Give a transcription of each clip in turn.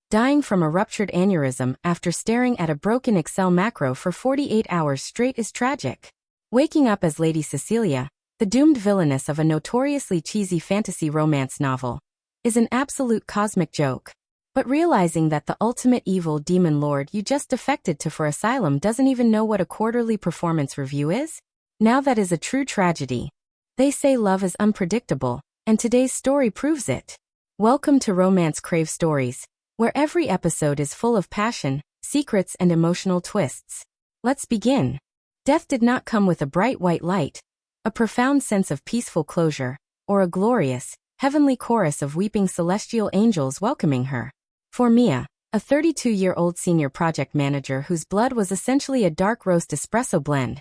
dying from a ruptured aneurysm after staring at a broken Excel macro for 48 hours straight is tragic. Waking up as Lady Cecelia, the doomed villainess of a notoriously cheesy fantasy romance novel, is an absolute cosmic joke. But realizing that the ultimate evil demon lord you just defected to for asylum doesn't even know what a quarterly performance review is? Now that is a true tragedy. They say love is unpredictable, and today's story proves it. Welcome to Romancecravestories, where every episode is full of passion, secrets and emotional twists. Let's begin. Death did not come with a bright white light, a profound sense of peaceful closure, or a glorious, heavenly chorus of weeping celestial angels welcoming her. For Mia, a 32-year-old senior project manager whose blood was essentially a dark roast espresso blend,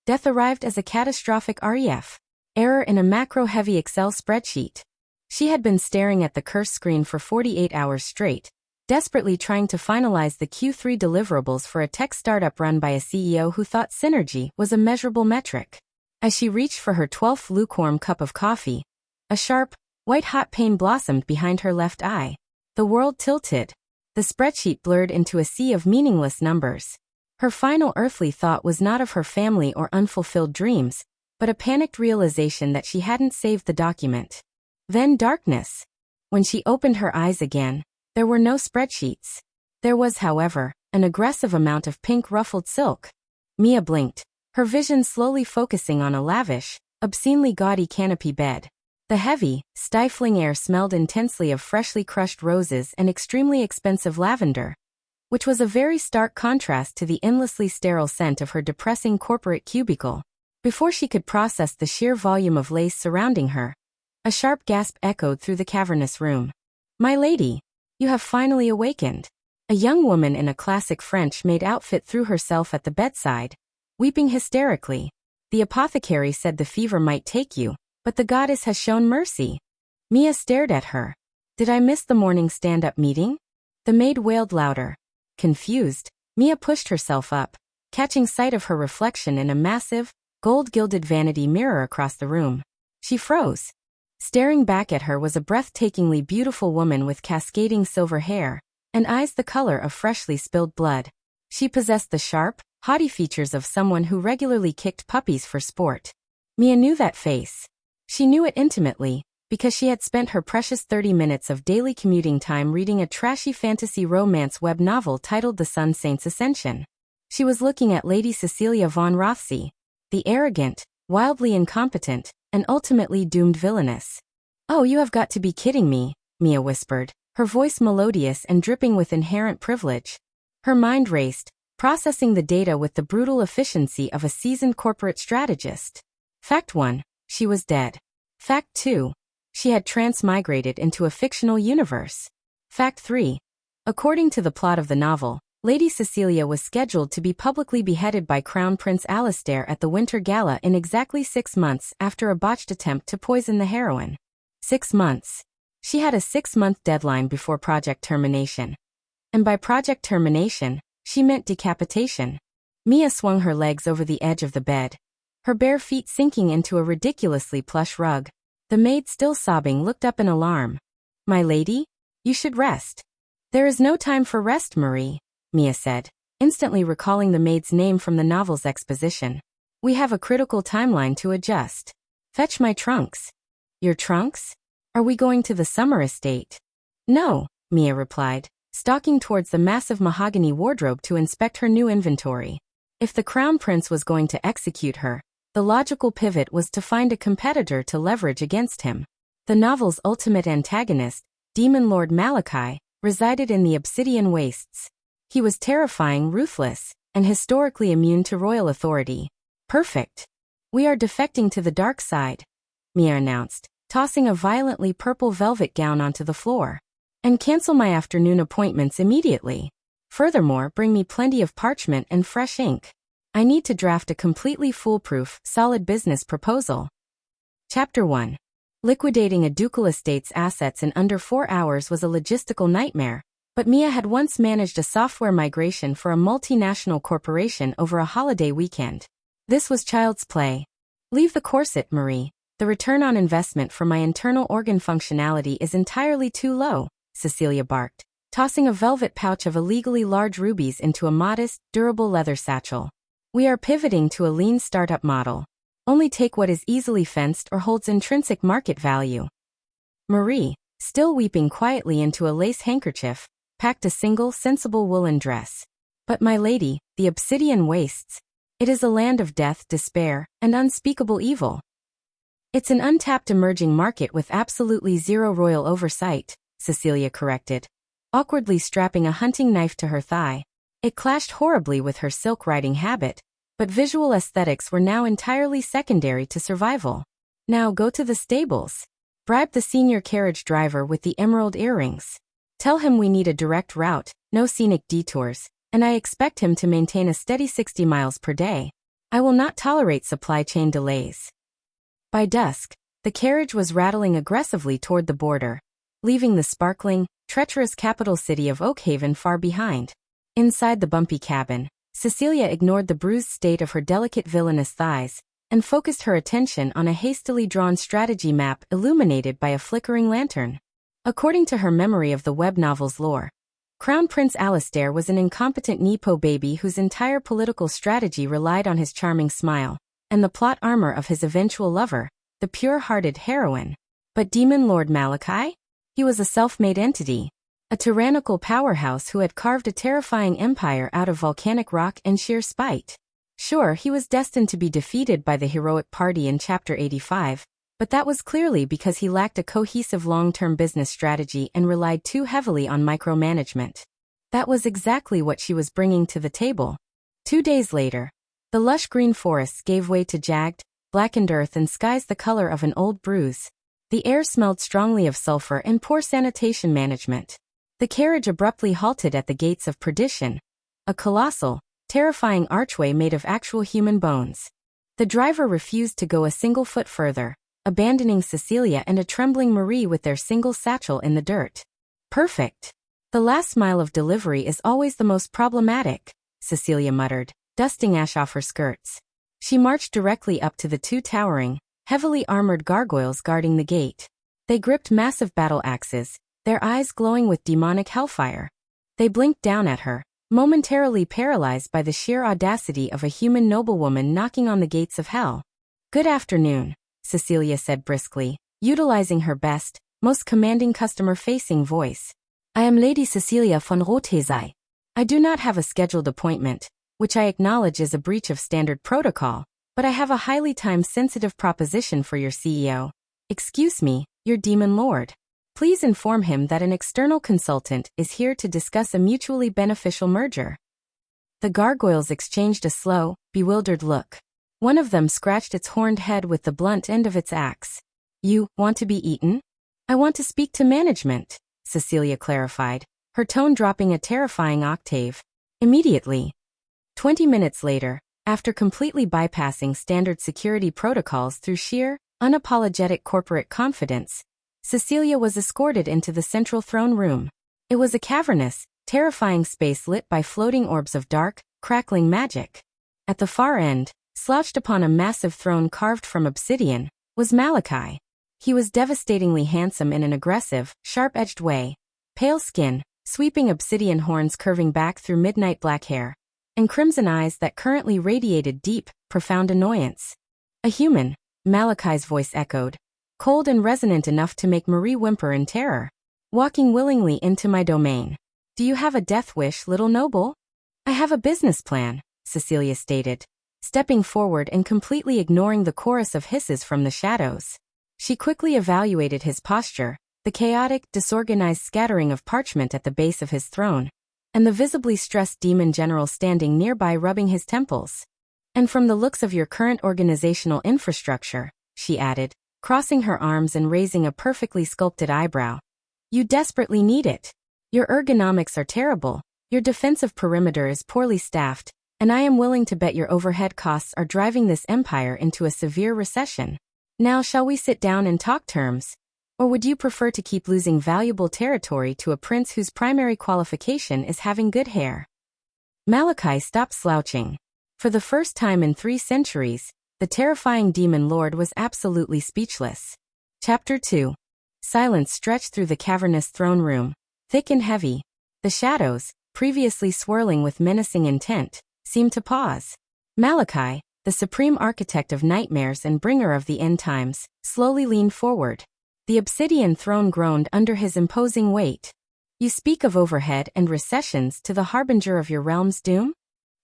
death arrived as a catastrophic REF error in a macro-heavy Excel spreadsheet. She had been staring at the cursed screen for 48 hours straight, desperately trying to finalize the Q3 deliverables for a tech startup run by a CEO who thought synergy was a measurable metric. As she reached for her 12th lukewarm cup of coffee, a sharp, white-hot pain blossomed behind her left eye. The world tilted. The spreadsheet blurred into a sea of meaningless numbers. Her final earthly thought was not of her family or unfulfilled dreams, but a panicked realization that she hadn't saved the document. Then darkness. When she opened her eyes again, there were no spreadsheets. There was, however, an aggressive amount of pink ruffled silk. Mia blinked, her vision slowly focusing on a lavish, obscenely gaudy canopy bed. The heavy, stifling air smelled intensely of freshly crushed roses and extremely expensive lavender, which was a very stark contrast to the endlessly sterile scent of her depressing corporate cubicle. Before she could process the sheer volume of lace surrounding her, a sharp gasp echoed through the cavernous room. "My lady, you have finally awakened." A young woman in a classic French-made outfit threw herself at the bedside, weeping hysterically. "The apothecary said the fever might take you, but the goddess has shown mercy." Mia stared at her. "Did I miss the morning stand-up meeting?" The maid wailed louder. Confused, Mia pushed herself up, catching sight of her reflection in a massive, gold-gilded vanity mirror across the room. She froze. Staring back at her was a breathtakingly beautiful woman with cascading silver hair, and eyes the color of freshly spilled blood. She possessed the sharp, haughty features of someone who regularly kicked puppies for sport. Mia knew that face. She knew it intimately, because she had spent her precious 30 minutes of daily commuting time reading a trashy fantasy romance web novel titled The Sun Saint's Ascension. She was looking at Lady Cecelia von Rothesay, the arrogant, wildly incompetent, and ultimately doomed villainess. "Oh, you have got to be kidding me," Mia whispered, her voice melodious and dripping with inherent privilege. Her mind raced, processing the data with the brutal efficiency of a seasoned corporate strategist. Fact 1. She was dead. Fact 2. She had transmigrated into a fictional universe. Fact 3. According to the plot of the novel, Lady Cecelia was scheduled to be publicly beheaded by Crown Prince Alistair at the Winter Gala in exactly 6 months after a botched attempt to poison the heroine. 6 months. She had a 6-month deadline before project termination. And by project termination, she meant decapitation. Mia swung her legs over the edge of the bed, her bare feet sinking into a ridiculously plush rug. The maid, still sobbing, looked up in alarm. "My lady? You should rest." "There is no time for rest, Marie," Mia said, instantly recalling the maid's name from the novel's exposition. "We have a critical timeline to adjust. Fetch my trunks." "Your trunks? Are we going to the summer estate?" "No," Mia replied, stalking towards the massive mahogany wardrobe to inspect her new inventory. If the Crown Prince was going to execute her, the logical pivot was to find a competitor to leverage against him. The novel's ultimate antagonist, Demon Lord Malachi, resided in the Obsidian Wastes. He was terrifying, ruthless, and historically immune to royal authority. "Perfect. We are defecting to the dark side," Mia announced, tossing a violently purple velvet gown onto the floor. "And cancel my afternoon appointments immediately. Furthermore, bring me plenty of parchment and fresh ink. I need to draft a completely foolproof, solid business proposal." Chapter 1. Liquidating a ducal estate's assets in under 4 hours was a logistical nightmare, but Mia had once managed a software migration for a multinational corporation over a holiday weekend. This was child's play. "Leave the corset, Marie. The return on investment for my internal organ functionality is entirely too low," Cecelia barked, tossing a velvet pouch of illegally large rubies into a modest, durable leather satchel. We are pivoting to a lean startup model. Only take what is easily fenced or holds intrinsic market value. Marie, still weeping quietly into a lace handkerchief, packed a single, sensible woolen dress. But my lady, the Obsidian Wastes. It is a land of death, despair, and unspeakable evil. It's an untapped emerging market with absolutely zero royal oversight, Cecelia corrected, awkwardly strapping a hunting knife to her thigh. It clashed horribly with her silk riding habit, but visual aesthetics were now entirely secondary to survival. Now go to the stables. Bribe the senior carriage driver with the emerald earrings. Tell him we need a direct route, no scenic detours, and I expect him to maintain a steady 60 miles per day. I will not tolerate supply chain delays. By dusk, the carriage was rattling aggressively toward the border, leaving the sparkling, treacherous capital city of Oakhaven far behind. Inside the bumpy cabin, Cecelia ignored the bruised state of her delicate villainous thighs and focused her attention on a hastily drawn strategy map illuminated by a flickering lantern. According to her memory of the web novel's lore, Crown Prince Alistair was an incompetent Nepo baby whose entire political strategy relied on his charming smile and the plot armor of his eventual lover, the pure-hearted heroine. But Demon Lord Malachi? He was a self-made entity, a tyrannical powerhouse who had carved a terrifying empire out of volcanic rock and sheer spite. Sure, he was destined to be defeated by the heroic party in Chapter 85, but that was clearly because he lacked a cohesive long-term business strategy and relied too heavily on micromanagement. That was exactly what she was bringing to the table. 2 days later, the lush green forests gave way to jagged, blackened earth and skies the color of an old bruise. The air smelled strongly of sulfur and poor sanitation management. The carriage abruptly halted at the gates of perdition, a colossal, terrifying archway made of actual human bones. The driver refused to go a single foot further, abandoning Cecelia and a trembling Marie with their single satchel in the dirt. Perfect. The last mile of delivery is always the most problematic, Cecelia muttered, dusting ash off her skirts. She marched directly up to the 2 towering, heavily armored gargoyles guarding the gate. They gripped massive battle axes, their eyes glowing with demonic hellfire. They blinked down at her, momentarily paralyzed by the sheer audacity of a human noblewoman knocking on the gates of hell. Good afternoon, Cecelia said briskly, utilizing her best, most commanding customer-facing voice. I am Lady Cecelia von Rothesay. I do not have a scheduled appointment, which I acknowledge is a breach of standard protocol, but I have a highly time-sensitive proposition for your CEO. Excuse me, your demon lord. Please inform him that an external consultant is here to discuss a mutually beneficial merger. The gargoyles exchanged a slow, bewildered look. One of them scratched its horned head with the blunt end of its axe. You want to be eaten? I want to speak to management, Cecelia clarified, her tone dropping a terrifying octave. Immediately. 20 minutes later, after completely bypassing standard security protocols through sheer, unapologetic corporate confidence, Cecelia was escorted into the central throne room. It was a cavernous, terrifying space lit by floating orbs of dark, crackling magic. At the far end, slouched upon a massive throne carved from obsidian, was Malachi. He was devastatingly handsome in an aggressive, sharp-edged way, pale skin, sweeping obsidian horns curving back through midnight black hair, and crimson eyes that currently radiated deep, profound annoyance. A human, Malachi's voice echoed, cold and resonant enough to make Marie whimper in terror. Walking willingly into my domain. Do you have a death wish, little noble? I have a business plan, Cecelia stated, stepping forward and completely ignoring the chorus of hisses from the shadows. She quickly evaluated his posture, the chaotic, disorganized scattering of parchment at the base of his throne, and the visibly stressed demon general standing nearby rubbing his temples. And from the looks of your current organizational infrastructure, she added, crossing her arms and raising a perfectly sculpted eyebrow, you desperately need it. Your ergonomics are terrible, your defensive perimeter is poorly staffed, and I am willing to bet your overhead costs are driving this empire into a severe recession. Now shall we sit down and talk terms? Or would you prefer to keep losing valuable territory to a prince whose primary qualification is having good hair? Malachi stopped slouching. For the first time in 3 centuries, the terrifying demon lord was absolutely speechless. Chapter 2. Silence stretched through the cavernous throne room, thick and heavy, The shadows, previously swirling with menacing intent, seemed to pause. Malachi, the supreme architect of nightmares and bringer of the end times, slowly leaned forward. The obsidian throne groaned under his imposing weight. You speak of overhead and recessions to the harbinger of your realm's doom?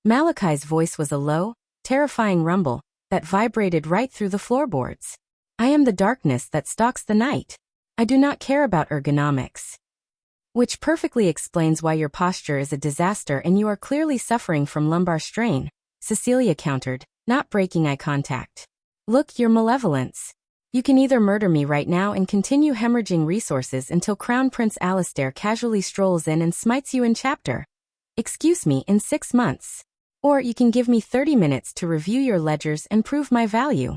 Malachi's voice was a low, terrifying rumble that vibrated right through the floorboards. I am the darkness that stalks the night. I do not care about ergonomics. Which perfectly explains why your posture is a disaster and you are clearly suffering from lumbar strain, Cecelia countered, not breaking eye contact. Look, your malevolence. You can either murder me right now and continue hemorrhaging resources until Crown Prince Alistair casually strolls in and smites you in chapter. Excuse me, in 6 months. Or you can give me 30 minutes to review your ledgers and prove my value.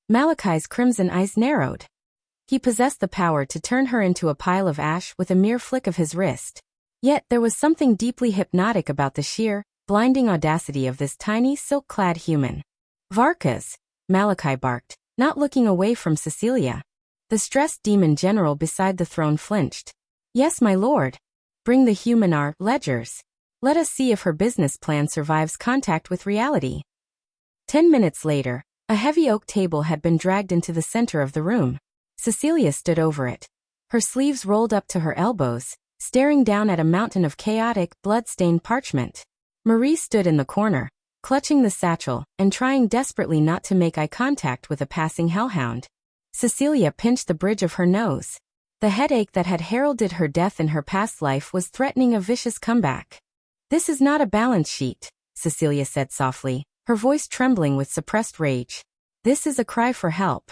Malachi's crimson eyes narrowed. He possessed the power to turn her into a pile of ash with a mere flick of his wrist. Yet there was something deeply hypnotic about the sheer, blinding audacity of this tiny, silk-clad human. Varkas, Malachi barked, not looking away from Cecelia. The stressed demon general beside the throne flinched. Yes, my lord. Bring the human our ledgers. Let us see if her business plan survives contact with reality. 10 minutes later, a heavy oak table had been dragged into the center of the room. Cecelia stood over it. Her sleeves rolled up to her elbows, staring down at a mountain of chaotic, blood-stained parchment. Marie stood in the corner, clutching the satchel and trying desperately not to make eye contact with a passing hellhound. Cecelia pinched the bridge of her nose. The headache that had heralded her death in her past life was threatening a vicious comeback. This is not a balance sheet, Cecelia said softly, her voice trembling with suppressed rage. This is a cry for help.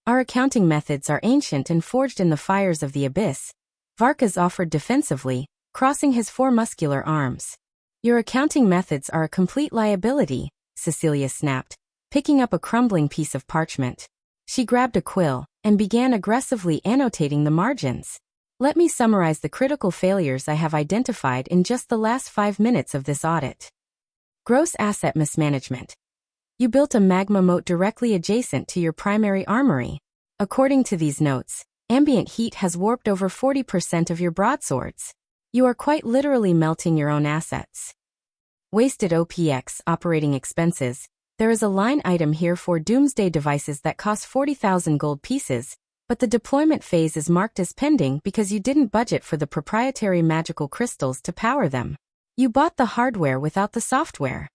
Our accounting methods are ancient and forged in the fires of the abyss. Varkas offered defensively, crossing his 4 muscular arms. Your accounting methods are a complete liability, Cecelia snapped, picking up a crumbling piece of parchment. She grabbed a quill and began aggressively annotating the margins. Let me summarize the critical failures I have identified in just the last 5 minutes of this audit. Gross asset mismanagement. You built a magma moat directly adjacent to your primary armory. According to these notes, ambient heat has warped over 40% of your broadswords. You are quite literally melting your own assets. Wasted OPX operating expenses. There is a line item here for doomsday devices that cost 40,000 gold pieces, but the deployment phase is marked as pending because you didn't budget for the proprietary magical crystals to power them. You bought the hardware without the software.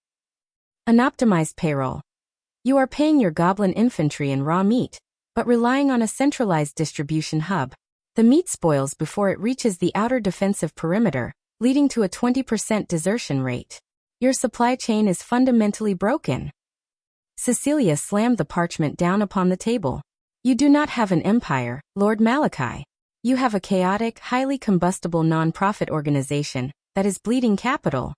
An optimized payroll. You are paying your goblin infantry in raw meat, but relying on a centralized distribution hub. The meat spoils before it reaches the outer defensive perimeter, leading to a 20% desertion rate. Your supply chain is fundamentally broken. Cecelia slammed the parchment down upon the table. You do not have an empire, Lord Malachi. You have a chaotic, highly combustible non-profit organization that is bleeding capital.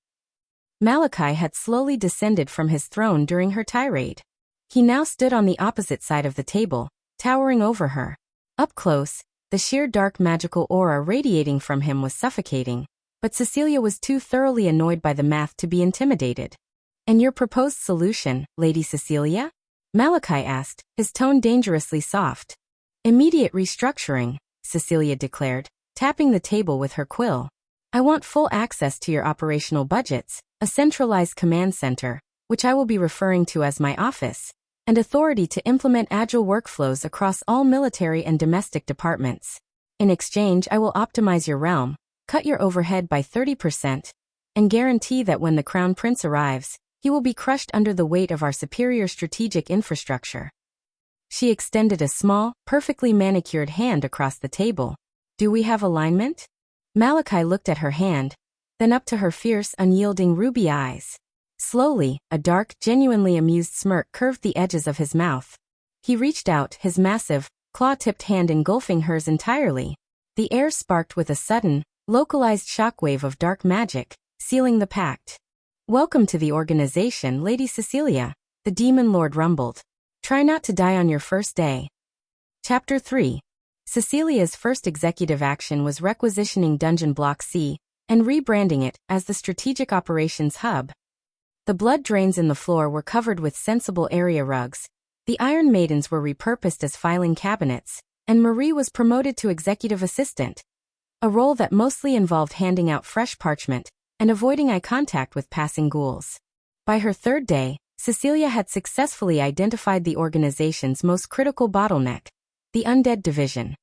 Malachi had slowly descended from his throne during her tirade. He now stood on the opposite side of the table, towering over her. Up close, the sheer dark magical aura radiating from him was suffocating, but Cecelia was too thoroughly annoyed by the math to be intimidated. And your proposed solution, Lady Cecelia? Malachi asked, his tone dangerously soft. Immediate restructuring, Cecelia declared, tapping the table with her quill. I want full access to your operational budgets, a centralized command center, which I will be referring to as my office, and authority to implement agile workflows across all military and domestic departments. In exchange, I will optimize your realm, cut your overhead by 30%, and guarantee that when the Crown Prince arrives, he will be crushed under the weight of our superior strategic infrastructure. She extended a small, perfectly manicured hand across the table. Do we have alignment? Malachi looked at her hand, then up to her fierce, unyielding ruby eyes. Slowly, a dark, genuinely amused smirk curved the edges of his mouth. He reached out, his massive, claw-tipped hand engulfing hers entirely. The air sparked with a sudden, localized shockwave of dark magic, sealing the pact. Welcome to the organization, Lady Cecelia, the demon lord rumbled. Try not to die on your first day. Chapter 3. Cecilia's first executive action was requisitioning Dungeon Block C and rebranding it as the Strategic Operations Hub. The blood drains in the floor were covered with sensible area rugs, the Iron Maidens were repurposed as filing cabinets, and Marie was promoted to executive assistant. a role that mostly involved handing out fresh parchment and avoiding eye contact with passing ghouls. By her third day, Cecelia had successfully identified the organization's most critical bottleneck, the Undead Division.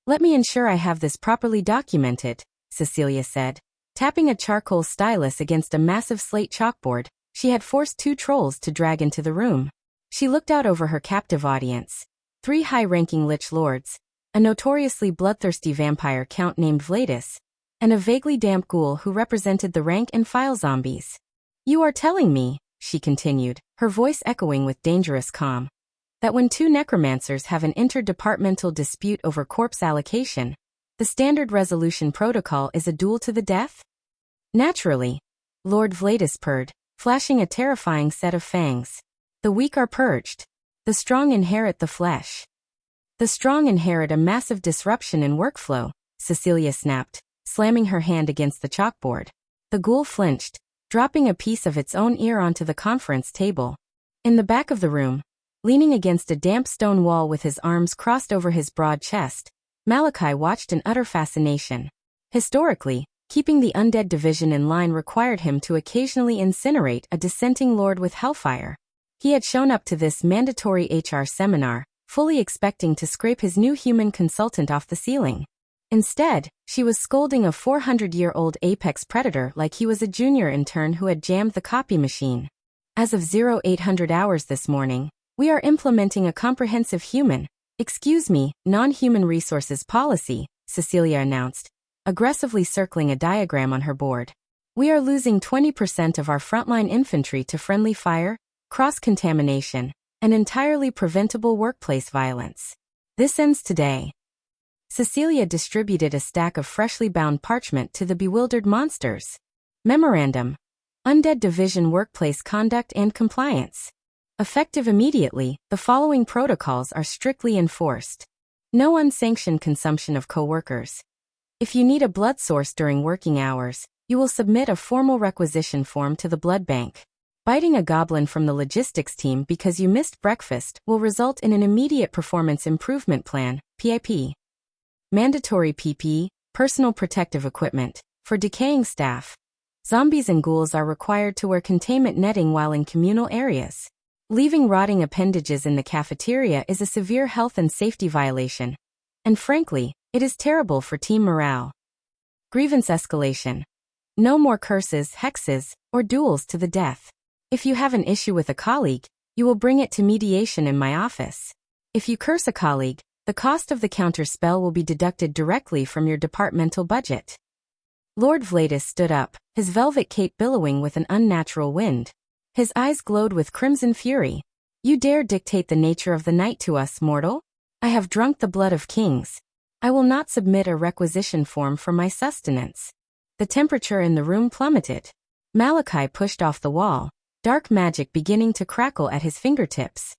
"Let me ensure I have this properly documented," Cecelia said. Tapping a charcoal stylus against a massive slate chalkboard, she had forced 2 trolls to drag into the room. She looked out over her captive audience. 3 high-ranking Lich Lords, a notoriously bloodthirsty vampire count named Villainess, and a vaguely damp ghoul who represented the rank-and-file zombies. "You are telling me," she continued, her voice echoing with dangerous calm, "that when 2 necromancers have an interdepartmental dispute over corpse allocation, the standard resolution protocol is a duel to the death?" "Naturally," Lord Villainess purred, flashing a terrifying set of fangs. "The weak are purged. The strong inherit the flesh." "The strong inherit a massive disruption in workflow," Cecelia snapped, slamming her hand against the chalkboard. The ghoul flinched, dropping a piece of its own ear onto the conference table. In the back of the room, leaning against a damp stone wall with his arms crossed over his broad chest, Malachi watched in utter fascination. Historically, keeping the Undead Division in line required him to occasionally incinerate a dissenting lord with hellfire. He had shown up to this mandatory HR seminar, fully expecting to scrape his new human consultant off the ceiling. Instead, she was scolding a 400-year-old apex predator like he was a junior intern who had jammed the copy machine. "As of 0800 hours this morning, we are implementing a comprehensive non-human resources policy," Cecelia announced, aggressively circling a diagram on her board. "We are losing 20% of our frontline infantry to friendly fire, cross-contamination, and entirely preventable workplace violence. This ends today." Cecelia distributed a stack of freshly bound parchment to the bewildered monsters. Memorandum: Undead Division Workplace Conduct and Compliance. Effective immediately, the following protocols are strictly enforced. No unsanctioned consumption of coworkers. If you need a blood source during working hours, you will submit a formal requisition form to the blood bank. Biting a goblin from the logistics team because you missed breakfast will result in an immediate performance improvement plan, PIP. Mandatory PP, personal protective equipment, for decaying staff. Zombies and ghouls are required to wear containment netting while in communal areas. Leaving rotting appendages in the cafeteria is a severe health and safety violation. And frankly, it is terrible for team morale. Grievance escalation. No more curses, hexes, or duels to the death. If you have an issue with a colleague, you will bring it to mediation in my office. If you curse a colleague, the cost of the counter spell will be deducted directly from your departmental budget. Lord Villainess stood up, his velvet cape billowing with an unnatural wind. His eyes glowed with crimson fury. "You dare dictate the nature of the night to us, mortal? I have drunk the blood of kings. I will not submit a requisition form for my sustenance." The temperature in the room plummeted. Malachi pushed off the wall, dark magic beginning to crackle at his fingertips.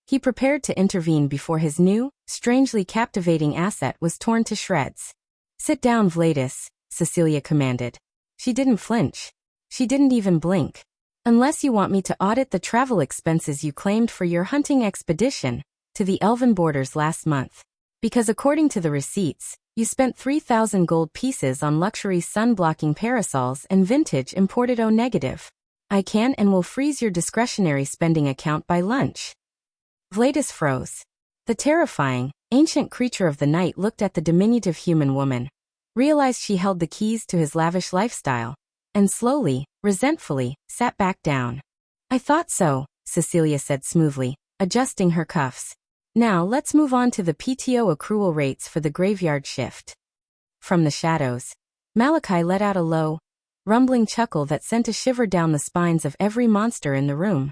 He prepared to intervene before his new, strangely captivating asset was torn to shreds. "Sit down, Villainess," Cecelia commanded. She didn't flinch. She didn't even blink. "Unless you want me to audit the travel expenses you claimed for your hunting expedition to the Elven borders last month. Because according to the receipts, you spent 3,000 gold pieces on luxury sun-blocking parasols and vintage imported O-negative. I can and will freeze your discretionary spending account by lunch." Villainess froze. The terrifying, ancient creature of the night looked at the diminutive human woman, realized she held the keys to his lavish lifestyle, and slowly, resentfully, sat back down. "I thought so," Cecelia said smoothly, adjusting her cuffs. "Now let's move on to the PTO accrual rates for the graveyard shift." From the shadows, Malachi let out a low, rumbling chuckle that sent a shiver down the spines of every monster in the room.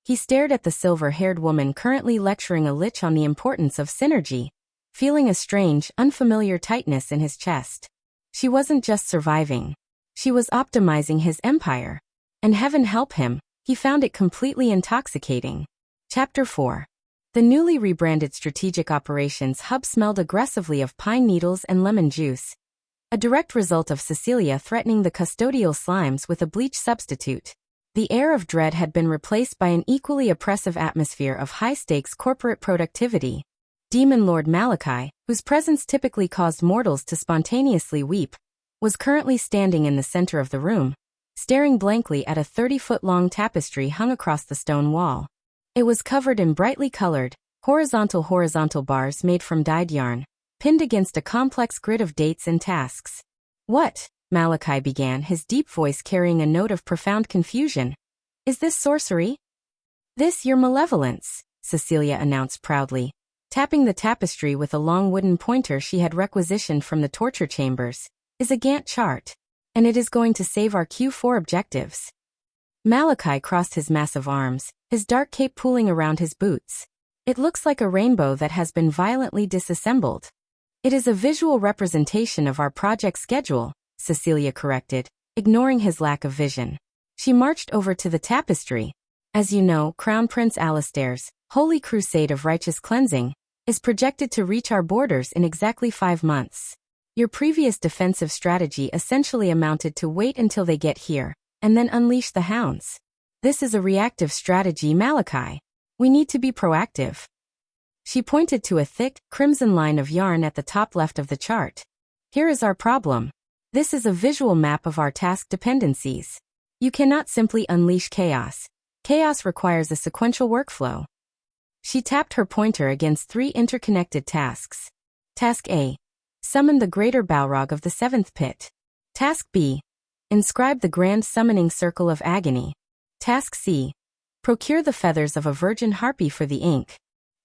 He stared at the silver-haired woman currently lecturing a lich on the importance of synergy, feeling a strange, unfamiliar tightness in his chest. She wasn't just surviving. She was optimizing his empire. And heaven help him, he found it completely intoxicating. Chapter 4. The newly rebranded Strategic Operations Hub smelled aggressively of pine needles and lemon juice, a direct result of Cecelia threatening the custodial slimes with a bleach substitute. The air of dread had been replaced by an equally oppressive atmosphere of high-stakes corporate productivity. Demon Lord Malachi, whose presence typically caused mortals to spontaneously weep, was currently standing in the center of the room, staring blankly at a 30-foot-long tapestry hung across the stone wall. It was covered in brightly colored, horizontal bars made from dyed yarn, pinned against a complex grid of dates and tasks. "What?" Malachi began, his deep voice carrying a note of profound confusion. "Is this sorcery?" "This, your malevolence," Cecelia announced proudly, tapping the tapestry with a long wooden pointer she had requisitioned from the torture chambers, "is a Gantt chart, and it is going to save our Q4 objectives." Malachi crossed his massive arms, his dark cape pooling around his boots. "It looks like a rainbow that has been violently disassembled." "It is a visual representation of our project schedule," Cecelia corrected, ignoring his lack of vision. She marched over to the tapestry. "As you know, Crown Prince Alistair's Holy Crusade of Righteous Cleansing is projected to reach our borders in exactly 5 months. Your previous defensive strategy essentially amounted to wait until they get here, and then unleash the hounds. This is a reactive strategy, Malachi. We need to be proactive." She pointed to a thick, crimson line of yarn at the top left of the chart. "Here is our problem. This is a visual map of our task dependencies. You cannot simply unleash chaos. Chaos requires a sequential workflow." She tapped her pointer against 3 interconnected tasks. Task A. Summon the Greater Balrog of the 7th Pit. Task B. Inscribe the Grand Summoning Circle of Agony. Task C. Procure the feathers of a virgin harpy for the ink.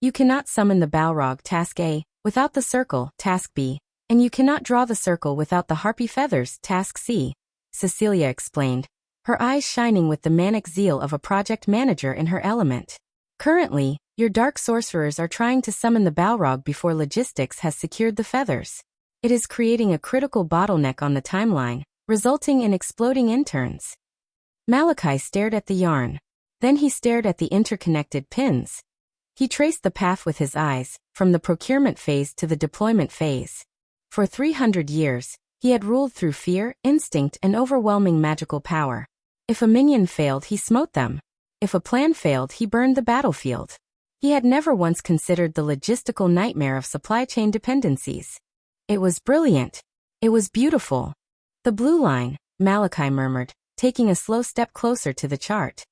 You cannot summon the Balrog, Task A, without the circle, Task B, and you cannot draw the circle without the harpy feathers, Task C, Cecelia explained, her eyes shining with the manic zeal of a project manager in her element. "Currently, your dark sorcerers are trying to summon the Balrog before logistics has secured the feathers. It is creating a critical bottleneck on the timeline, resulting in exploding interns." Malachi stared at the yarn. Then he stared at the interconnected pins. He traced the path with his eyes, from the procurement phase to the deployment phase. For 300 years, he had ruled through fear, instinct, and overwhelming magical power. If a minion failed, he smote them. If a plan failed, he burned the battlefield. He had never once considered the logistical nightmare of supply chain dependencies. It was brilliant. It was beautiful. "The blue line," Malachi murmured, taking a slow step closer to the chart.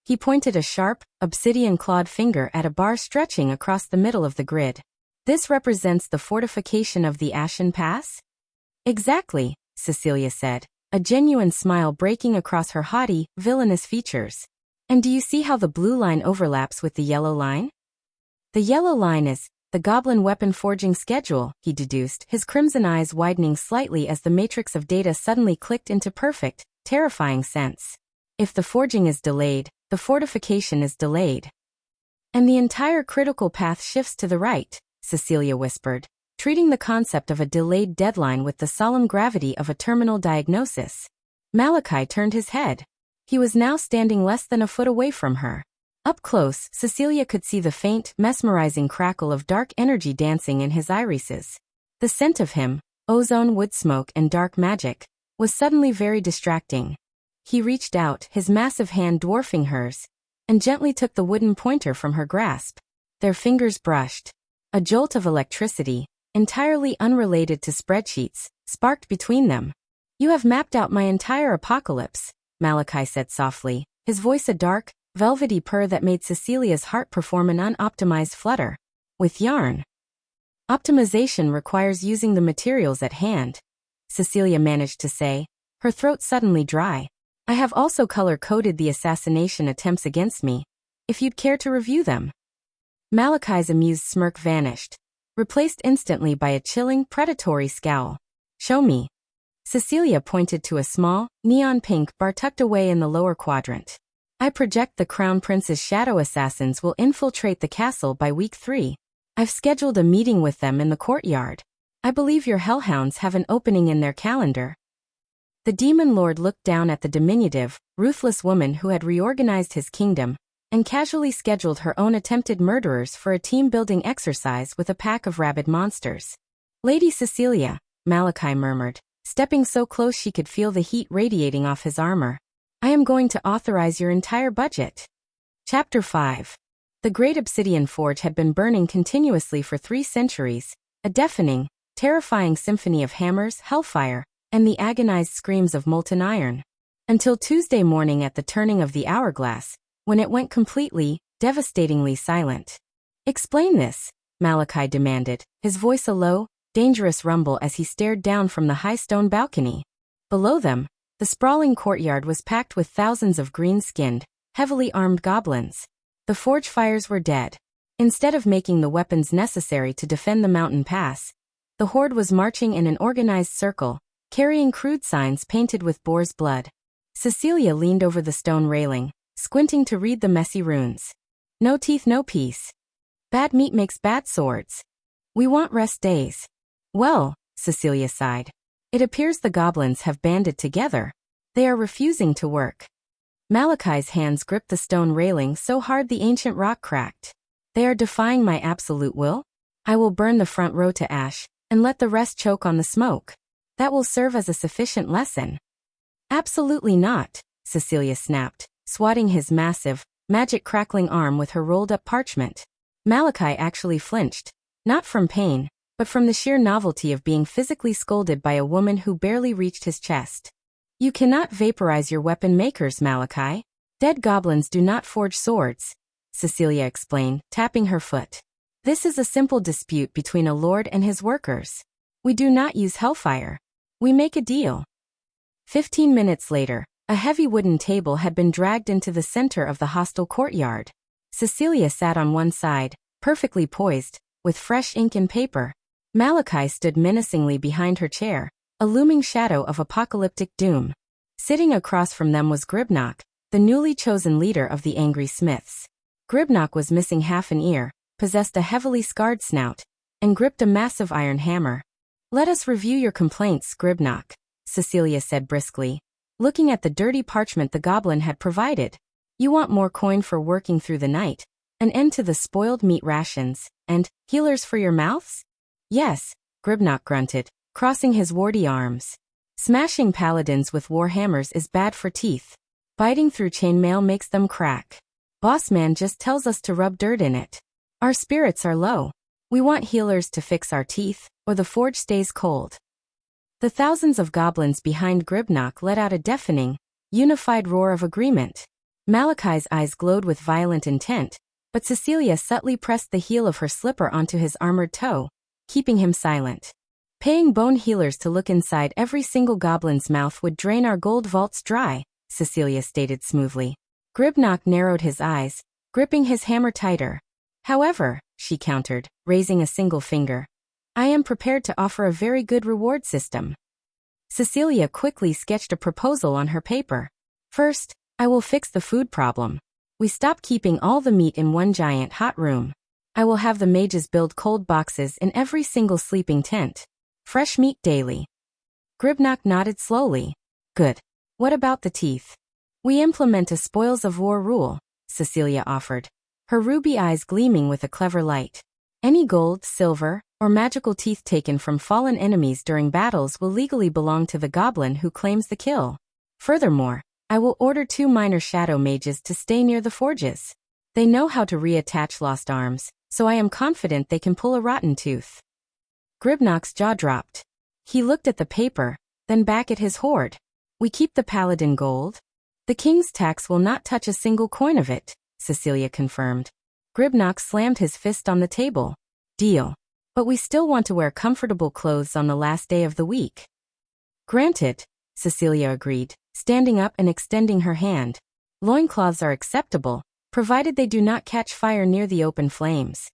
He pointed a sharp, obsidian-clawed finger at a bar stretching across the middle of the grid. "This represents the fortification of the Ashen Pass?" "Exactly," Cecelia said, a genuine smile breaking across her haughty, villainous features. "And do you see how the blue line overlaps with the yellow line?" "The yellow line is the goblin weapon forging schedule," he deduced, his crimson eyes widening slightly as the matrix of data suddenly clicked into perfect, terrifying sense. "If the forging is delayed, the fortification is delayed. And the entire critical path shifts to the right," Cecelia whispered, treating the concept of a delayed deadline with the solemn gravity of a terminal diagnosis. Malachi turned his head. He was now standing less than a foot away from her. Up close, Cecelia could see the faint, mesmerizing crackle of dark energy dancing in his irises. The scent of him, ozone, wood smoke, and dark magic, was suddenly very distracting. He reached out, his massive hand dwarfing hers, and gently took the wooden pointer from her grasp. Their fingers brushed. A jolt of electricity, entirely unrelated to spreadsheets, sparked between them. "You have mapped out my entire apocalypse," Malachi said softly, his voice a dark, velvety purr that made Cecilia's heart perform an unoptimized flutter. "With yarn. Optimization requires using the materials at hand," Cecelia managed to say, her throat suddenly dry. "I have also color-coded the assassination attempts against me, if you'd care to review them." Malachi's amused smirk vanished, replaced instantly by a chilling, predatory scowl. "Show me." Cecelia pointed to a small, neon-pink bar tucked away in the lower quadrant. "I project the Crown Prince's shadow assassins will infiltrate the castle by week 3. I've scheduled a meeting with them in the courtyard. I believe your hellhounds have an opening in their calendar." The demon lord looked down at the diminutive, ruthless woman who had reorganized his kingdom, and casually scheduled her own attempted murderers for a team-building exercise with a pack of rabid monsters. "Lady Cecelia," Malachi murmured, stepping so close she could feel the heat radiating off his armor, "I am going to authorize your entire budget." Chapter 5. The great obsidian forge had been burning continuously for 3 centuries, a deafening, terrifying symphony of hammers, hellfire, and the agonized screams of molten iron. Until Tuesday morning at the turning of the hourglass, when it went completely, devastatingly silent. "Explain this," Malachi demanded, his voice a low, dangerous rumble as he stared down from the high stone balcony. Below them, the sprawling courtyard was packed with thousands of green-skinned, heavily armed goblins. The forge fires were dead. Instead of making the weapons necessary to defend the mountain pass, the horde was marching in an organized circle, carrying crude signs painted with boar's blood. Cecelia leaned over the stone railing, squinting to read the messy runes. "No teeth, no peace. Bad meat makes bad swords. We want rest days." "Well," Cecelia sighed. "It appears the goblins have banded together. They are refusing to work." Malachi's hands gripped the stone railing so hard the ancient rock cracked. "They are defying my absolute will? I will burn the front row to ash, and let the rest choke on the smoke. That will serve as a sufficient lesson." "Absolutely not," Cecelia snapped, swatting his massive, magic-crackling arm with her rolled-up parchment. Malachi actually flinched, not from pain, but from the sheer novelty of being physically scolded by a woman who barely reached his chest. "You cannot vaporize your weapon makers, Malachi. Dead goblins do not forge swords," Cecelia explained, tapping her foot. "This is a simple dispute between a lord and his workers. We do not use hellfire. We make a deal." 15 minutes later, a heavy wooden table had been dragged into the center of the hostile courtyard. Cecelia sat on one side, perfectly poised, with fresh ink and paper. Malachi stood menacingly behind her chair, a looming shadow of apocalyptic doom. Sitting across from them was Gribnock, the newly chosen leader of the Angry Smiths. Gribnock was missing half an ear, possessed a heavily scarred snout, and gripped a massive iron hammer. "Let us review your complaints, Gribnock," Cecelia said briskly, looking at the dirty parchment the goblin had provided. "You want more coin for working through the night, an end to the spoiled meat rations, and healers for your mouths?" "Yes," Gribnock grunted, crossing his warty arms. "Smashing paladins with warhammers is bad for teeth. Biting through chainmail makes them crack. Bossman just tells us to rub dirt in it. Our spirits are low. We want healers to fix our teeth, or the forge stays cold." The thousands of goblins behind Gribnock let out a deafening, unified roar of agreement. Malachi's eyes glowed with violent intent, but Cecelia subtly pressed the heel of her slipper onto his armored toe, keeping him silent. "Paying bone healers to look inside every single goblin's mouth would drain our gold vaults dry," Cecelia stated smoothly. Gribnock narrowed his eyes, gripping his hammer tighter. "However," she countered, raising a single finger, "I am prepared to offer a very good reward system." Cecelia quickly sketched a proposal on her paper. "First, I will fix the food problem. We stop keeping all the meat in one giant hot room. I will have the mages build cold boxes in every single sleeping tent. Fresh meat daily." Gribnock nodded slowly. "Good. What about the teeth?" "We implement a spoils of war rule," Cecelia offered, her ruby eyes gleaming with a clever light. "Any gold, silver, or magical teeth taken from fallen enemies during battles will legally belong to the goblin who claims the kill. Furthermore, I will order 2 minor shadow mages to stay near the forges. They know how to reattach lost arms, so I am confident they can pull a rotten tooth." Gribnock's jaw dropped. He looked at the paper, then back at his hoard. "We keep the paladin gold. The king's tax will not touch a single coin of it," Cecelia confirmed. Gribnock slammed his fist on the table. "Deal. But we still want to wear comfortable clothes on the last day of the week." "Granted," Cecelia agreed, standing up and extending her hand. "Loincloths are acceptable, provided they do not catch fire near the open flames."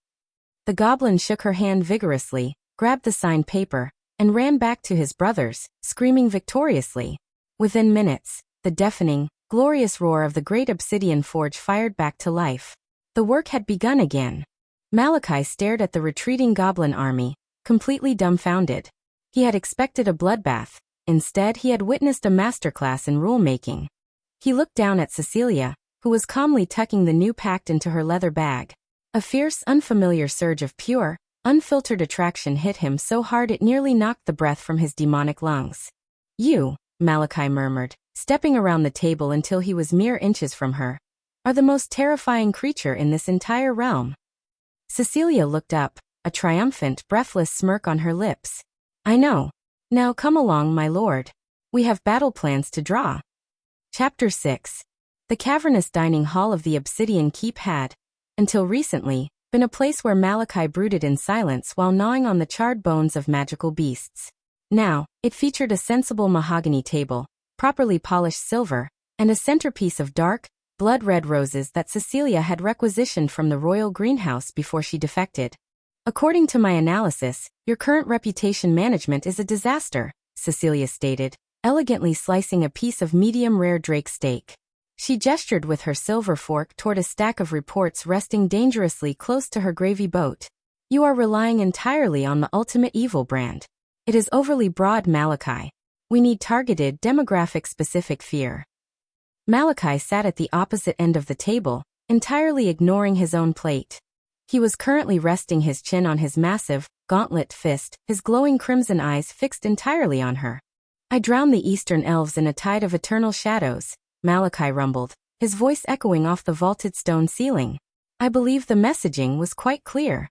The goblin shook her hand vigorously, grabbed the signed paper, and ran back to his brothers, screaming victoriously. Within minutes, the deafening, glorious roar of the great obsidian forge fired back to life. The work had begun again. Malachi stared at the retreating goblin army, completely dumbfounded. He had expected a bloodbath. Instead, he had witnessed a masterclass in rule-making. He looked down at Cecelia, who was calmly tucking the new pact into her leather bag. A fierce, unfamiliar surge of pure, unfiltered attraction hit him so hard it nearly knocked the breath from his demonic lungs. "You," Malachi murmured, stepping around the table until he was mere inches from her. are the most terrifying creature in this entire realm. Cecelia looked up, a triumphant, breathless smirk on her lips. I know. Now come along, my lord. We have battle plans to draw. Chapter 6. The cavernous dining hall of the Obsidian Keep had, until recently, been a place where Malachi brooded in silence while gnawing on the charred bones of magical beasts. Now, it featured a sensible mahogany table, properly polished silver, and a centerpiece of dark, blood-red roses that Cecelia had requisitioned from the royal greenhouse before she defected. According to my analysis, your current reputation management is a disaster, Cecelia stated, elegantly slicing a piece of medium-rare drake steak. She gestured with her silver fork toward a stack of reports resting dangerously close to her gravy boat. You are relying entirely on the Ultimate Evil brand. It is overly broad, Malachi. We need targeted, demographic-specific fear. Malachi sat at the opposite end of the table, entirely ignoring his own plate. He was currently resting his chin on his massive, gauntlet fist, his glowing crimson eyes fixed entirely on her. I drown the Eastern elves in a tide of eternal shadows, Malachi rumbled, his voice echoing off the vaulted stone ceiling. I believe the messaging was quite clear.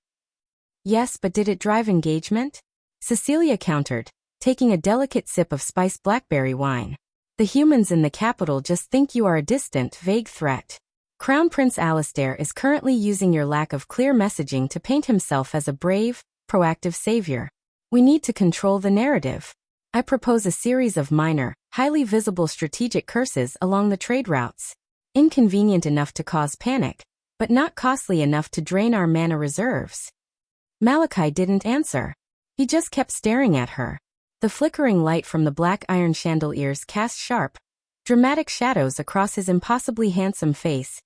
Yes, but did it drive engagement? Cecelia countered, taking a delicate sip of spiced blackberry wine. The humans in the capital just think you are a distant, vague threat. Crown Prince Alistair is currently using your lack of clear messaging to paint himself as a brave, proactive savior. We need to control the narrative. I propose a series of minor, highly visible strategic curses along the trade routes. Inconvenient enough to cause panic, but not costly enough to drain our mana reserves. Malachi didn't answer. He just kept staring at her. The flickering light from the black iron chandeliers cast sharp, dramatic shadows across his impossibly handsome face,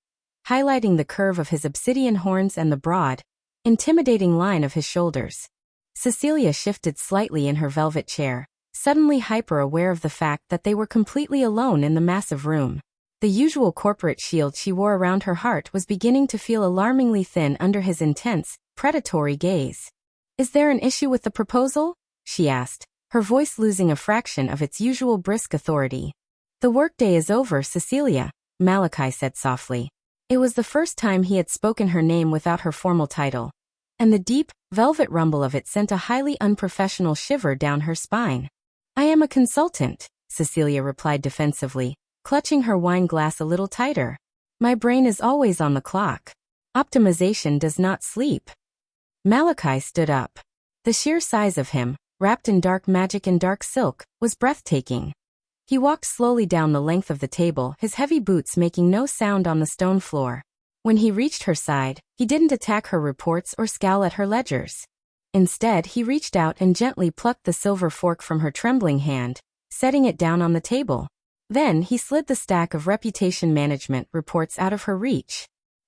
highlighting the curve of his obsidian horns and the broad, intimidating line of his shoulders. Cecelia shifted slightly in her velvet chair, suddenly hyper-aware of the fact that they were completely alone in the massive room. The usual corporate shield she wore around her heart was beginning to feel alarmingly thin under his intense, predatory gaze. Is there an issue with the proposal? She asked, her voice losing a fraction of its usual brisk authority. The workday is over, Cecelia, Malachi said softly. It was the first time he had spoken her name without her formal title, and the deep, velvet rumble of it sent a highly unprofessional shiver down her spine. I am a consultant, Cecelia replied defensively, clutching her wine glass a little tighter. My brain is always on the clock. Optimization does not sleep. Malachi stood up. The sheer size of him, wrapped in dark magic and dark silk, was breathtaking. He walked slowly down the length of the table, his heavy boots making no sound on the stone floor. When he reached her side, he didn't attack her reports or scowl at her ledgers. Instead, he reached out and gently plucked the silver fork from her trembling hand, setting it down on the table. Then he slid the stack of reputation management reports out of her reach.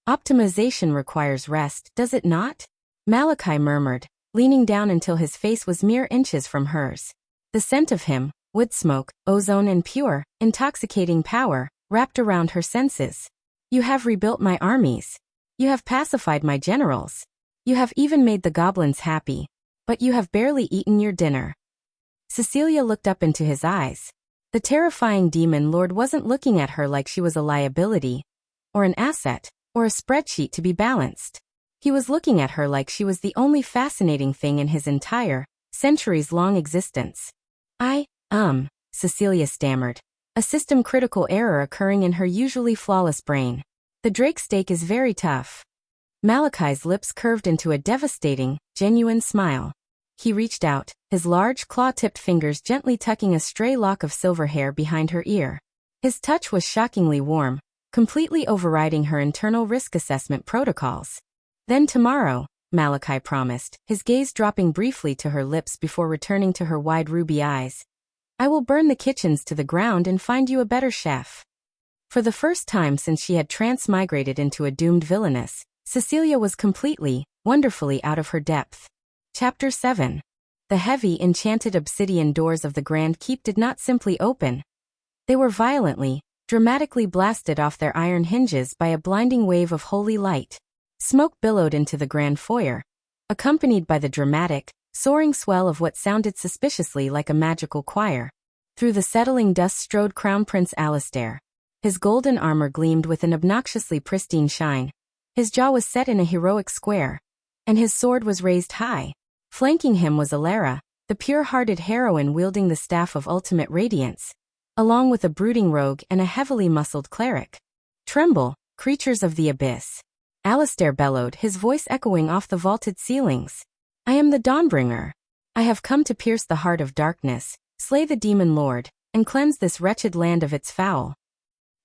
Optimization requires rest, does it not? Malachi murmured, leaning down until his face was mere inches from hers. The scent of him, wood smoke, ozone and pure, intoxicating power, wrapped around her senses. You have rebuilt my armies. You have pacified my generals. You have even made the goblins happy. But you have barely eaten your dinner. Cecelia looked up into his eyes. The terrifying demon lord wasn't looking at her like she was a liability, or an asset, or a spreadsheet to be balanced. He was looking at her like she was the only fascinating thing in his entire, centuries-long existence. Cecelia stammered, a system-critical error occurring in her usually flawless brain. The drake steak is very tough. Malachi's lips curved into a devastating, genuine smile. He reached out, his large claw-tipped fingers gently tucking a stray lock of silver hair behind her ear. His touch was shockingly warm, completely overriding her internal risk assessment protocols. Then tomorrow, Malachi promised, his gaze dropping briefly to her lips before returning to her wide ruby eyes. I will burn the kitchens to the ground and find you a better chef. For the first time since she had transmigrated into a doomed villainess, Cecelia was completely, wonderfully out of her depth. Chapter 7. The heavy, enchanted obsidian doors of the Grand Keep did not simply open. They were violently, dramatically blasted off their iron hinges by a blinding wave of holy light. Smoke billowed into the grand foyer, accompanied by the dramatic, soaring swell of what sounded suspiciously like a magical choir. Through the settling dust strode Crown Prince Alistair. His golden armor gleamed with an obnoxiously pristine shine. His jaw was set in a heroic square, and his sword was raised high. Flanking him was Alara, the pure-hearted heroine wielding the staff of ultimate radiance, along with a brooding rogue and a heavily muscled cleric. "Tremble, creatures of the abyss!" Alistair bellowed, his voice echoing off the vaulted ceilings. "I am the Dawnbringer. I have come to pierce the heart of darkness, slay the demon lord, and cleanse this wretched land of its foul."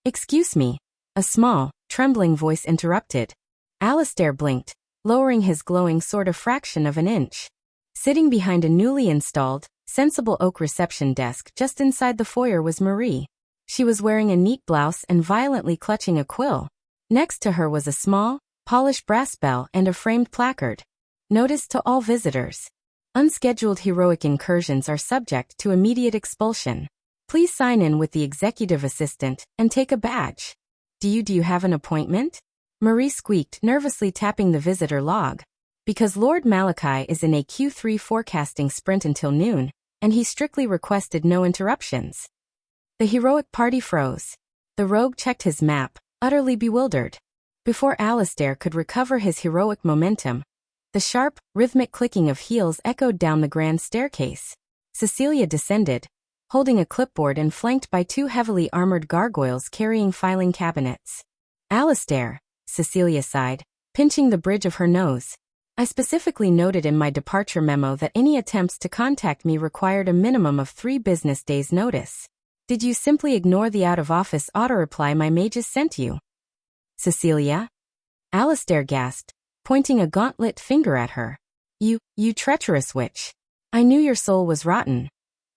"Excuse me," a small, trembling voice interrupted. Alistair blinked, lowering his glowing sword a fraction of an inch. Sitting behind a newly installed, sensible oak reception desk just inside the foyer was Marie. She was wearing a neat blouse and violently clutching a quill. Next to her was a small, polished brass bell and a framed placard. "Notice to all visitors. Unscheduled heroic incursions are subject to immediate expulsion. Please sign in with the executive assistant and take a badge." Do you have an appointment?" Marie squeaked, nervously tapping the visitor log. "Because Lord Malachi is in a Q3 forecasting sprint until noon, and he strictly requested no interruptions." The heroic party froze. The rogue checked his map, utterly bewildered. Before Alistair could recover his heroic momentum, the sharp, rhythmic clicking of heels echoed down the grand staircase. Cecelia descended, holding a clipboard and flanked by two heavily armored gargoyles carrying filing cabinets. "Alistair," Cecelia sighed, pinching the bridge of her nose. "I specifically noted in my departure memo that any attempts to contact me required a minimum of 3 business days' notice. Did you simply ignore the out-of-office auto-reply my mages sent you?" "Cecelia?" Alistair gasped, pointing a gauntlet finger at her. You treacherous witch. I knew your soul was rotten.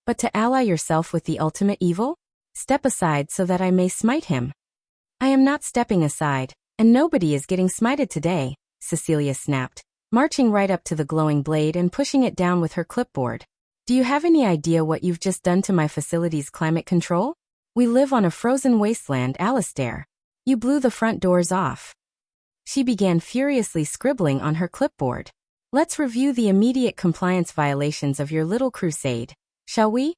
But to ally yourself with the ultimate evil? Step aside so that I may smite him." "I am not stepping aside, and nobody is getting smited today," Cecelia snapped, marching right up to the glowing blade and pushing it down with her clipboard. "Do you have any idea what you've just done to my facility's climate control? We live on a frozen wasteland, Alistair. You blew the front doors off." She began furiously scribbling on her clipboard. "Let's review the immediate compliance violations of your little crusade, shall we?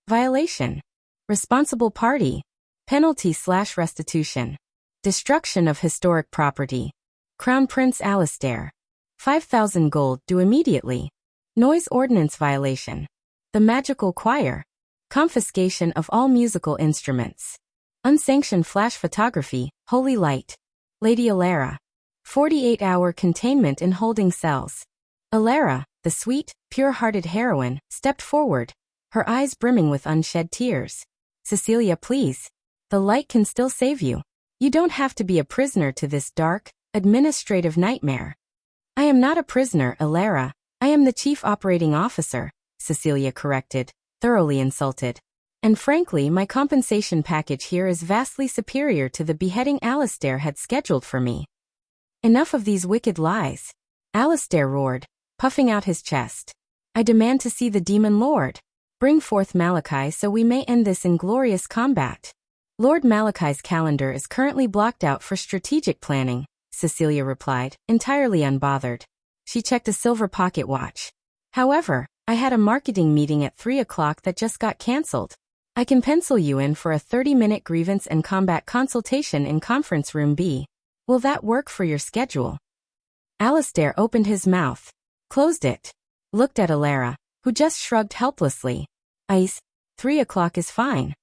Violation. Responsible party. Penalty/restitution. Destruction of historic property. Crown Prince Alistair. 5,000 gold due immediately. Noise ordinance violation. The magical choir. Confiscation of all musical instruments. Unsanctioned flash photography, holy light. Lady Alara. 48-hour containment in holding cells." Alara, the sweet, pure-hearted heroine, stepped forward, her eyes brimming with unshed tears. "Cecelia, please. The light can still save you. You don't have to be a prisoner to this dark, administrative nightmare." "I am not a prisoner, Alara. I am the chief operating officer," Cecelia corrected, thoroughly insulted. "And frankly, my compensation package here is vastly superior to the beheading Alistair had scheduled for me." "Enough of these wicked lies," Alistair roared, puffing out his chest. "I demand to see the demon lord. Bring forth Malachi so we may end this inglorious combat." "Lord Malachi's calendar is currently blocked out for strategic planning," Cecelia replied, entirely unbothered. She checked a silver pocket watch. "However, I had a marketing meeting at 3 o'clock that just got cancelled. I can pencil you in for a 30-minute grievance and combat consultation in conference room B. Will that work for your schedule?" Alistair opened his mouth, closed it, looked at Alara, who just shrugged helplessly. 3 o'clock is fine."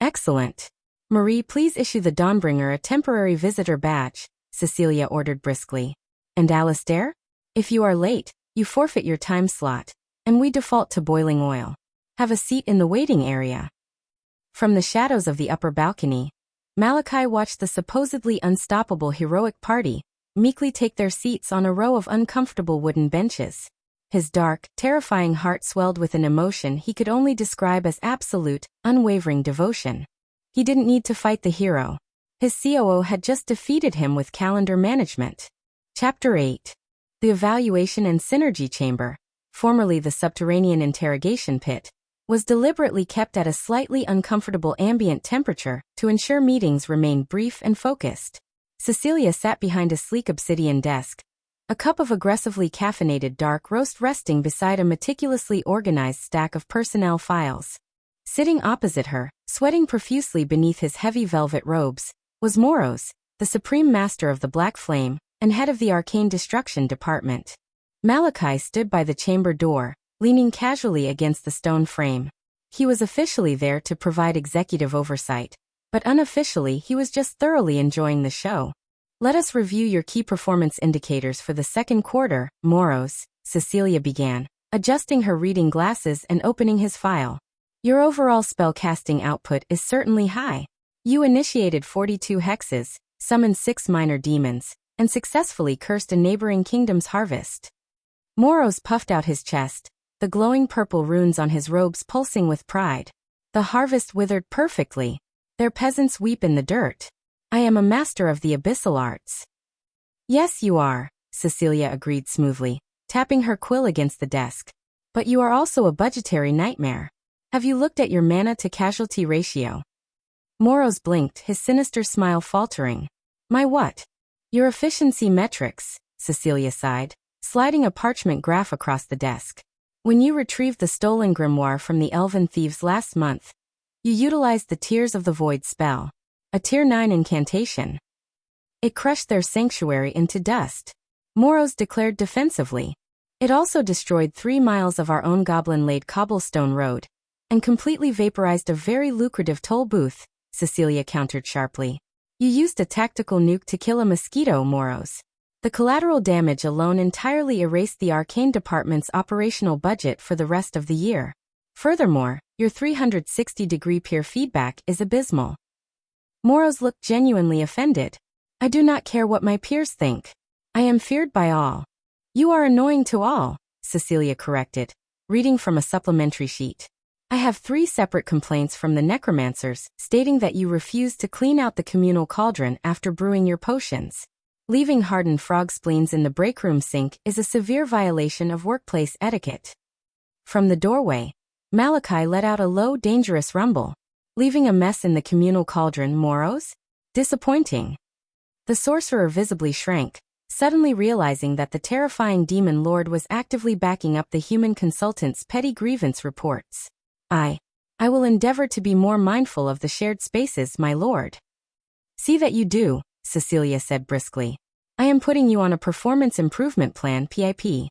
"Excellent. Marie, please issue the Dawnbringer a temporary visitor badge," Cecelia ordered briskly. "And Alistair? If you are late, you forfeit your time slot, and we default to boiling oil. Have a seat in the waiting area." From the shadows of the upper balcony, Malachi watched the supposedly unstoppable heroic party meekly take their seats on a row of uncomfortable wooden benches. His dark, terrifying heart swelled with an emotion he could only describe as absolute, unwavering devotion. He didn't need to fight the hero. His COO had just defeated him with calendar management. Chapter 8. The Evaluation and Synergy Chamber, formerly the subterranean interrogation pit, was deliberately kept at a slightly uncomfortable ambient temperature to ensure meetings remained brief and focused. Cecelia sat behind a sleek obsidian desk, a cup of aggressively caffeinated dark roast resting beside a meticulously organized stack of personnel files. Sitting opposite her, Sweating profusely beneath his heavy velvet robes, was Moros, the supreme master of the Black Flame, and head of the Arcane Destruction Department. Malachi stood by the chamber door, leaning casually against the stone frame. He was officially there to provide executive oversight, but unofficially he was just thoroughly enjoying the show. Let us review your key performance indicators for the second quarter, Moros, Cecelia began, adjusting her reading glasses and opening his file. Your overall spellcasting output is certainly high. You initiated 42 hexes, summoned 6 minor demons, and successfully cursed a neighboring kingdom's harvest. Moros puffed out his chest, the glowing purple runes on his robes pulsing with pride. The harvest withered perfectly. Their peasants weep in the dirt. I am a master of the abyssal arts. Yes, you are, Cecelia agreed smoothly, tapping her quill against the desk. But you are also a budgetary nightmare. Have you looked at your mana-to-casualty ratio? Moros blinked, his sinister smile faltering. My what? Your efficiency metrics, Cecelia sighed, sliding a parchment graph across the desk. When you retrieved the stolen grimoire from the elven thieves last month, you utilized the Tears of the Void spell, a Tier 9 incantation. It crushed their sanctuary into dust, Moros declared defensively. It also destroyed 3 miles of our own goblin-laid cobblestone road, and completely vaporized a very lucrative toll booth, Cecelia countered sharply. You used a tactical nuke to kill a mosquito, Moros. The collateral damage alone entirely erased the Arcane Department's operational budget for the rest of the year. Furthermore, your 360-degree peer feedback is abysmal. Moros looked genuinely offended. I do not care what my peers think. I am feared by all. You are annoying to all, Cecelia corrected, reading from a supplementary sheet. I have 3 separate complaints from the necromancers, stating that you refused to clean out the communal cauldron after brewing your potions. Leaving hardened frog spleens in the breakroom sink is a severe violation of workplace etiquette. From the doorway, Malachi let out a low, dangerous rumble. Leaving a mess in the communal cauldron, Moros? Disappointing. The sorcerer visibly shrank, suddenly realizing that the terrifying demon lord was actively backing up the human consultant's petty grievance reports. I will endeavor to be more mindful of the shared spaces, my lord. See that you do, Cecelia said briskly. I am putting you on a performance improvement plan, PIP.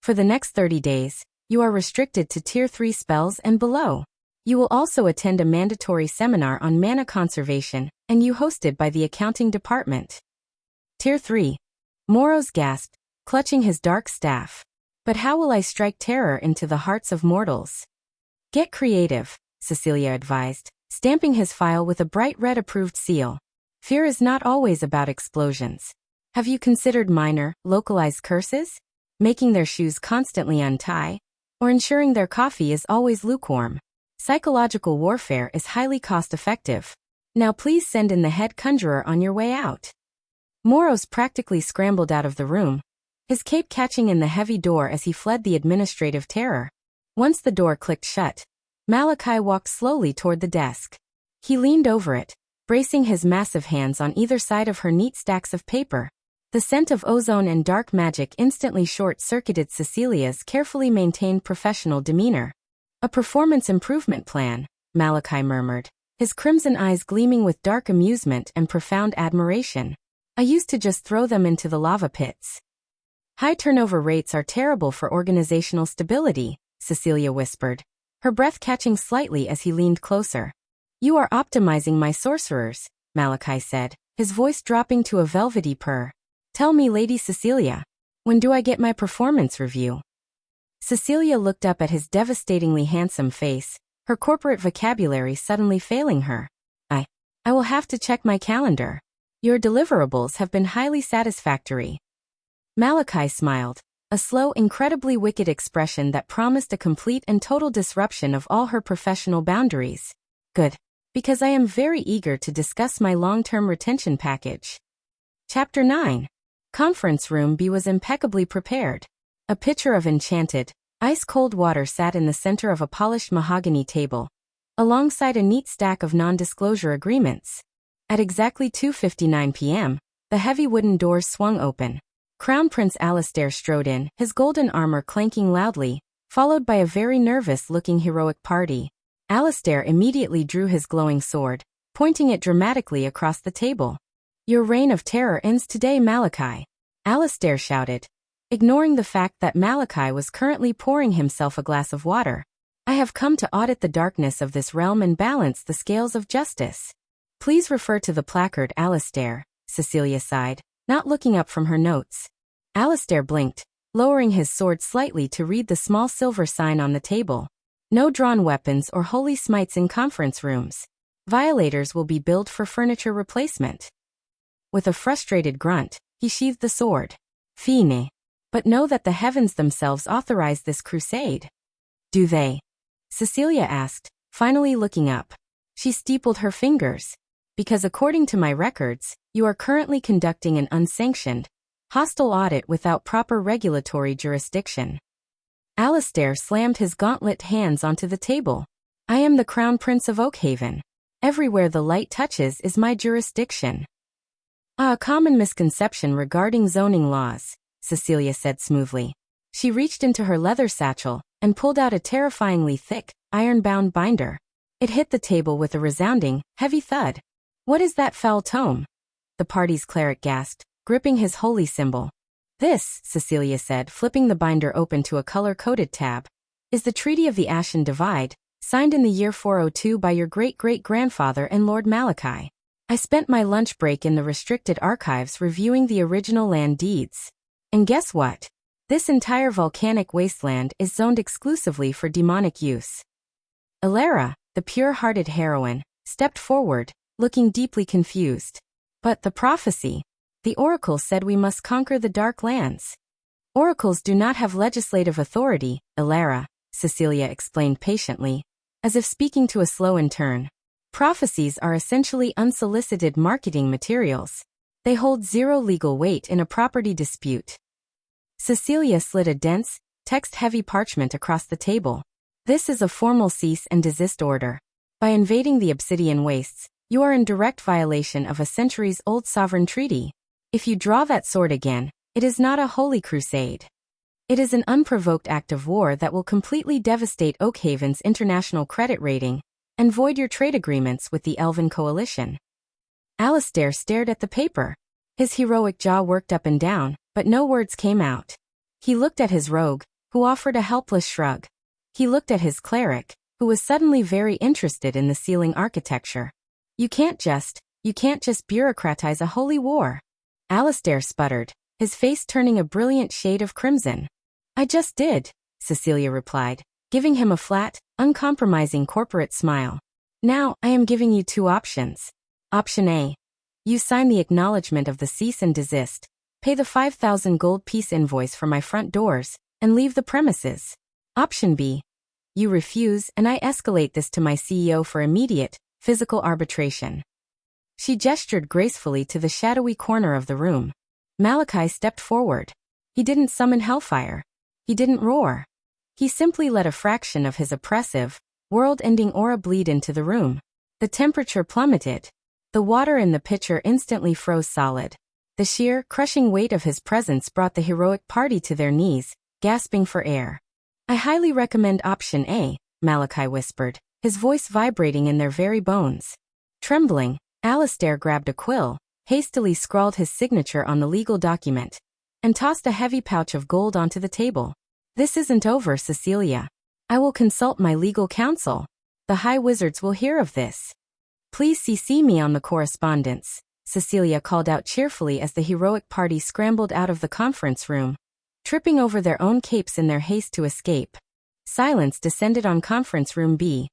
For the next 30 days, you are restricted to Tier 3 spells and below. You will also attend a mandatory seminar on mana conservation, and you hosted by the accounting department. Tier 3. Moros gasped, clutching his dark staff. But how will I strike terror into the hearts of mortals? Get creative, Cecelia advised, stamping his file with a bright red approved seal. Fear is not always about explosions. Have you considered minor, localized curses? Making their shoes constantly untie? Or ensuring their coffee is always lukewarm? Psychological warfare is highly cost-effective. Now please send in the head conjurer on your way out. Moros practically scrambled out of the room, his cape catching in the heavy door as he fled the administrative terror. Once the door clicked shut, Malachi walked slowly toward the desk. He leaned over it, bracing his massive hands on either side of her neat stacks of paper. The scent of ozone and dark magic instantly short-circuited Cecilia's carefully maintained professional demeanor. A performance improvement plan, Malachi murmured, his crimson eyes gleaming with dark amusement and profound admiration. I used to just throw them into the lava pits. High turnover rates are terrible for organizational stability, Cecelia whispered, her breath catching slightly as he leaned closer. You are optimizing my sorcerers, Malachi said, his voice dropping to a velvety purr. Tell me, Lady Cecelia, when do I get my performance review? Cecelia looked up at his devastatingly handsome face, her corporate vocabulary suddenly failing her. I will have to check my calendar. Your deliverables have been highly satisfactory. Malachi smiled, a slow, incredibly wicked expression that promised a complete and total disruption of all her professional boundaries. Good. Because I am very eager to discuss my long-term retention package. Chapter 9. Conference Room B was impeccably prepared. A pitcher of enchanted, ice-cold water sat in the center of a polished mahogany table, alongside a neat stack of non-disclosure agreements. At exactly 2:59 p.m., the heavy wooden doors swung open. Crown Prince Alistair strode in, his golden armor clanking loudly, followed by a very nervous-looking heroic party. Alistair immediately drew his glowing sword, pointing it dramatically across the table. Your reign of terror ends today, Malachi, Alistair shouted, ignoring the fact that Malachi was currently pouring himself a glass of water. I have come to audit the darkness of this realm and balance the scales of justice. Please refer to the placard, Alistair, Cecelia sighed, not looking up from her notes. Alistair blinked, lowering his sword slightly to read the small silver sign on the table. No drawn weapons or holy smites in conference rooms. Violators will be billed for furniture replacement. With a frustrated grunt, he sheathed the sword. Fine. But know that the heavens themselves authorize this crusade. Do they? Cecelia asked, finally looking up. She steepled her fingers. Because according to my records, you are currently conducting an unsanctioned, hostile audit without proper regulatory jurisdiction. Alistair slammed his gauntlet hands onto the table. I am the Crown Prince of Oakhaven. Everywhere the light touches is my jurisdiction. A common misconception regarding zoning laws, Cecelia said smoothly. She reached into her leather satchel and pulled out a terrifyingly thick, iron-bound binder. It hit the table with a resounding, heavy thud. What is that foul tome? The party's cleric gasped, gripping his holy symbol. This, Cecelia said, flipping the binder open to a color-coded tab, is the Treaty of the Ashen Divide, signed in the year 402 by your great-great-grandfather and Lord Malachi. I spent my lunch break in the restricted archives reviewing the original land deeds. And guess what? This entire volcanic wasteland is zoned exclusively for demonic use. Ilara, the pure-hearted heroine, stepped forward, looking deeply confused. But the prophecy. The oracle said we must conquer the dark lands. Oracles do not have legislative authority, Ilara, Cecelia explained patiently, as if speaking to a slow intern. Prophecies are essentially unsolicited marketing materials. They hold zero legal weight in a property dispute. Cecelia slid a dense, text-heavy parchment across the table. This is a formal cease and desist order. By invading the Obsidian Wastes, you are in direct violation of a centuries-old sovereign treaty. If you draw that sword again, it is not a holy crusade. It is an unprovoked act of war that will completely devastate Oakhaven's international credit rating and void your trade agreements with the Elven Coalition. Alistair stared at the paper. His heroic jaw worked up and down, but no words came out. He looked at his rogue, who offered a helpless shrug. He looked at his cleric, who was suddenly very interested in the ceiling architecture. You can't just bureaucratize a holy war. Alistair sputtered, his face turning a brilliant shade of crimson. I just did, Cecelia replied, giving him a flat, uncompromising corporate smile. Now, I am giving you two options. Option A. You sign the acknowledgement of the cease and desist, pay the 5,000 gold piece invoice for my front doors, and leave the premises. Option B. You refuse and I escalate this to my CEO for immediate, physical arbitration. She gestured gracefully to the shadowy corner of the room. Malachi stepped forward. He didn't summon hellfire. He didn't roar. He simply let a fraction of his oppressive, world-ending aura bleed into the room. The temperature plummeted. The water in the pitcher instantly froze solid. The sheer, crushing weight of his presence brought the heroic party to their knees, gasping for air. I highly recommend option A, Malachi whispered, his voice vibrating in their very bones. Trembling, Alistair grabbed a quill, hastily scrawled his signature on the legal document, and tossed a heavy pouch of gold onto the table. This isn't over, Cecelia. I will consult my legal counsel. The High Wizards will hear of this. Please CC me on the correspondence, Cecelia called out cheerfully as the heroic party scrambled out of the conference room, tripping over their own capes in their haste to escape. Silence descended on conference room B.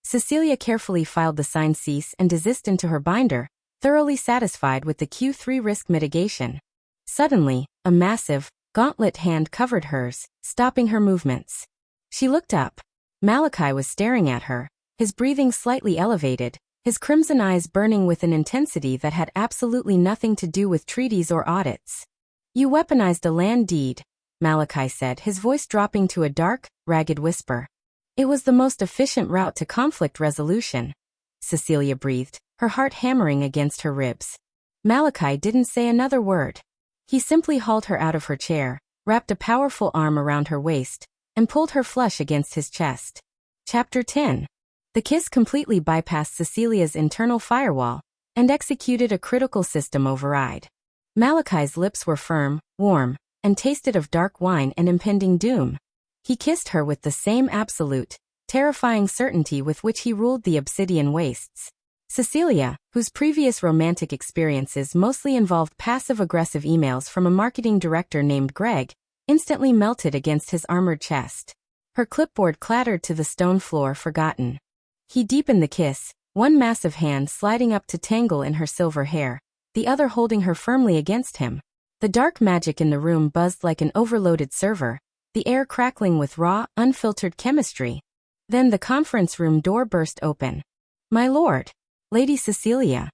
Cecelia carefully filed the signed cease and desist into her binder, thoroughly satisfied with the Q3 risk mitigation. Suddenly, a massive, gauntlet hand covered hers, stopping her movements. She looked up. Malachi was staring at her, his breathing slightly elevated, his crimson eyes burning with an intensity that had absolutely nothing to do with treaties or audits. You weaponized a land deed, Malachi said, his voice dropping to a dark, ragged whisper. It was the most efficient route to conflict resolution. Cecelia breathed, her heart hammering against her ribs. Malachi didn't say another word. He simply hauled her out of her chair, wrapped a powerful arm around her waist, and pulled her flush against his chest. Chapter 10. The kiss completely bypassed Cecilia's internal firewall and executed a critical system override. Malachi's lips were firm, warm, and tasted of dark wine and impending doom. He kissed her with the same absolute, terrifying certainty with which he ruled the Obsidian Wastes. Cecelia, whose previous romantic experiences mostly involved passive-aggressive emails from a marketing director named Greg, instantly melted against his armored chest. Her clipboard clattered to the stone floor, forgotten. He deepened the kiss, one massive hand sliding up to tangle in her silver hair, the other holding her firmly against him. The dark magic in the room buzzed like an overloaded server, the air crackling with raw, unfiltered chemistry. Then the conference room door burst open. "My lord! Lady Cecelia."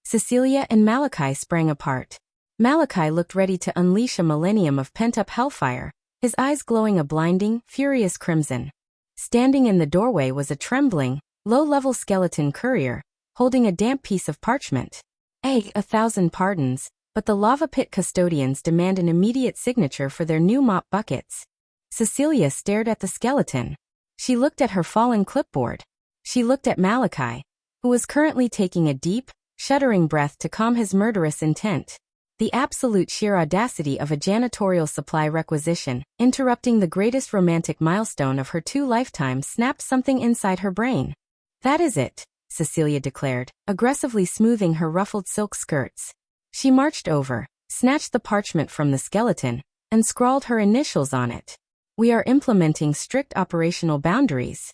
Cecelia and Malachi sprang apart. Malachi looked ready to unleash a millennium of pent-up hellfire, his eyes glowing a blinding, furious crimson. Standing in the doorway was a trembling, low-level skeleton courier, holding a damp piece of parchment. "A 1,000 pardons, but the lava pit custodians demand an immediate signature for their new mop buckets." Cecelia stared at the skeleton. She looked at her fallen clipboard. She looked at Malachi, who was currently taking a deep, shuddering breath to calm his murderous intent. The absolute sheer audacity of a janitorial supply requisition, interrupting the greatest romantic milestone of her 2 lifetimes, snapped something inside her brain. "That is it," Cecelia declared, aggressively smoothing her ruffled silk skirts. She marched over, snatched the parchment from the skeleton, and scrawled her initials on it. "We are implementing strict operational boundaries."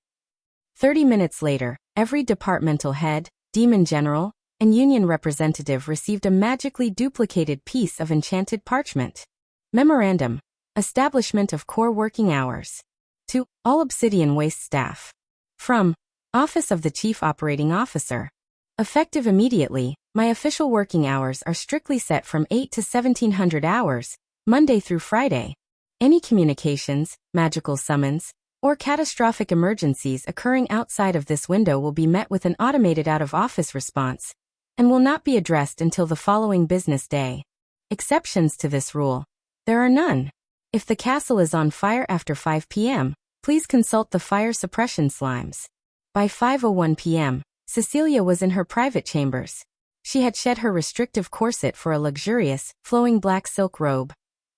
30 minutes later, every departmental head, demon general, and union representative received a magically duplicated piece of enchanted parchment. Memorandum: Establishment of core working hours. To all Obsidian Waste staff. From Office of the Chief Operating Officer. Effective immediately, my official working hours are strictly set from 8 to 1700 hours, Monday through Friday. Any communications, magical summons, or catastrophic emergencies occurring outside of this window will be met with an automated out-of-office response, and will not be addressed until the following business day. Exceptions to this rule: there are none. If the castle is on fire after 5 p.m., please consult the fire suppression slimes. By 5:01 p.m., Cecelia was in her private chambers. She had shed her restrictive corset for a luxurious, flowing black silk robe,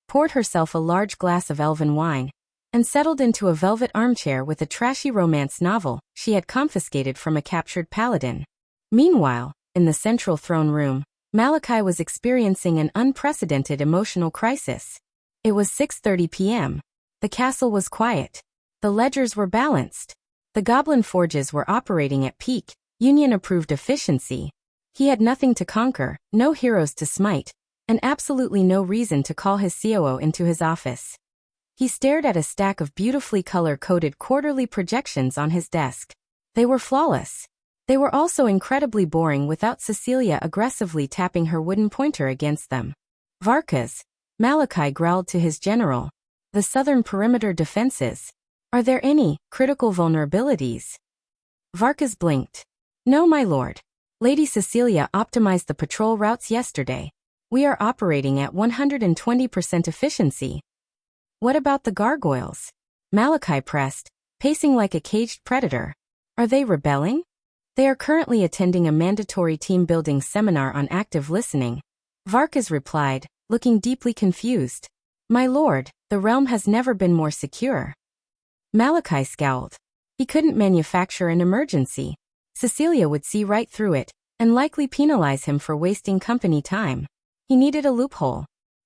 poured herself a large glass of elven wine, and settled into a velvet armchair with a trashy romance novel she had confiscated from a captured paladin. Meanwhile, in the central throne room, Malachi was experiencing an unprecedented emotional crisis. It was 6:30 p.m. The castle was quiet. The ledgers were balanced. The goblin forges were operating at peak, union-approved efficiency. He had nothing to conquer, no heroes to smite, and absolutely no reason to call his COO into his office. He stared at a stack of beautifully color-coded quarterly projections on his desk. They were flawless. They were also incredibly boring without Cecelia aggressively tapping her wooden pointer against them. "Varkas," Malachi growled to his general. "The southern perimeter defenses. Are there any critical vulnerabilities?" Varkas blinked. "No, my lord. Lady Cecelia optimized the patrol routes yesterday. We are operating at 120% efficiency." "What about the gargoyles?" Malachi pressed, pacing like a caged predator. "Are they rebelling?" "They are currently attending a mandatory team-building seminar on active listening," Varkas replied, looking deeply confused. "My lord, the realm has never been more secure." Malachi scowled. He couldn't manufacture an emergency. Cecelia would see right through it, and likely penalize him for wasting company time. He needed a loophole.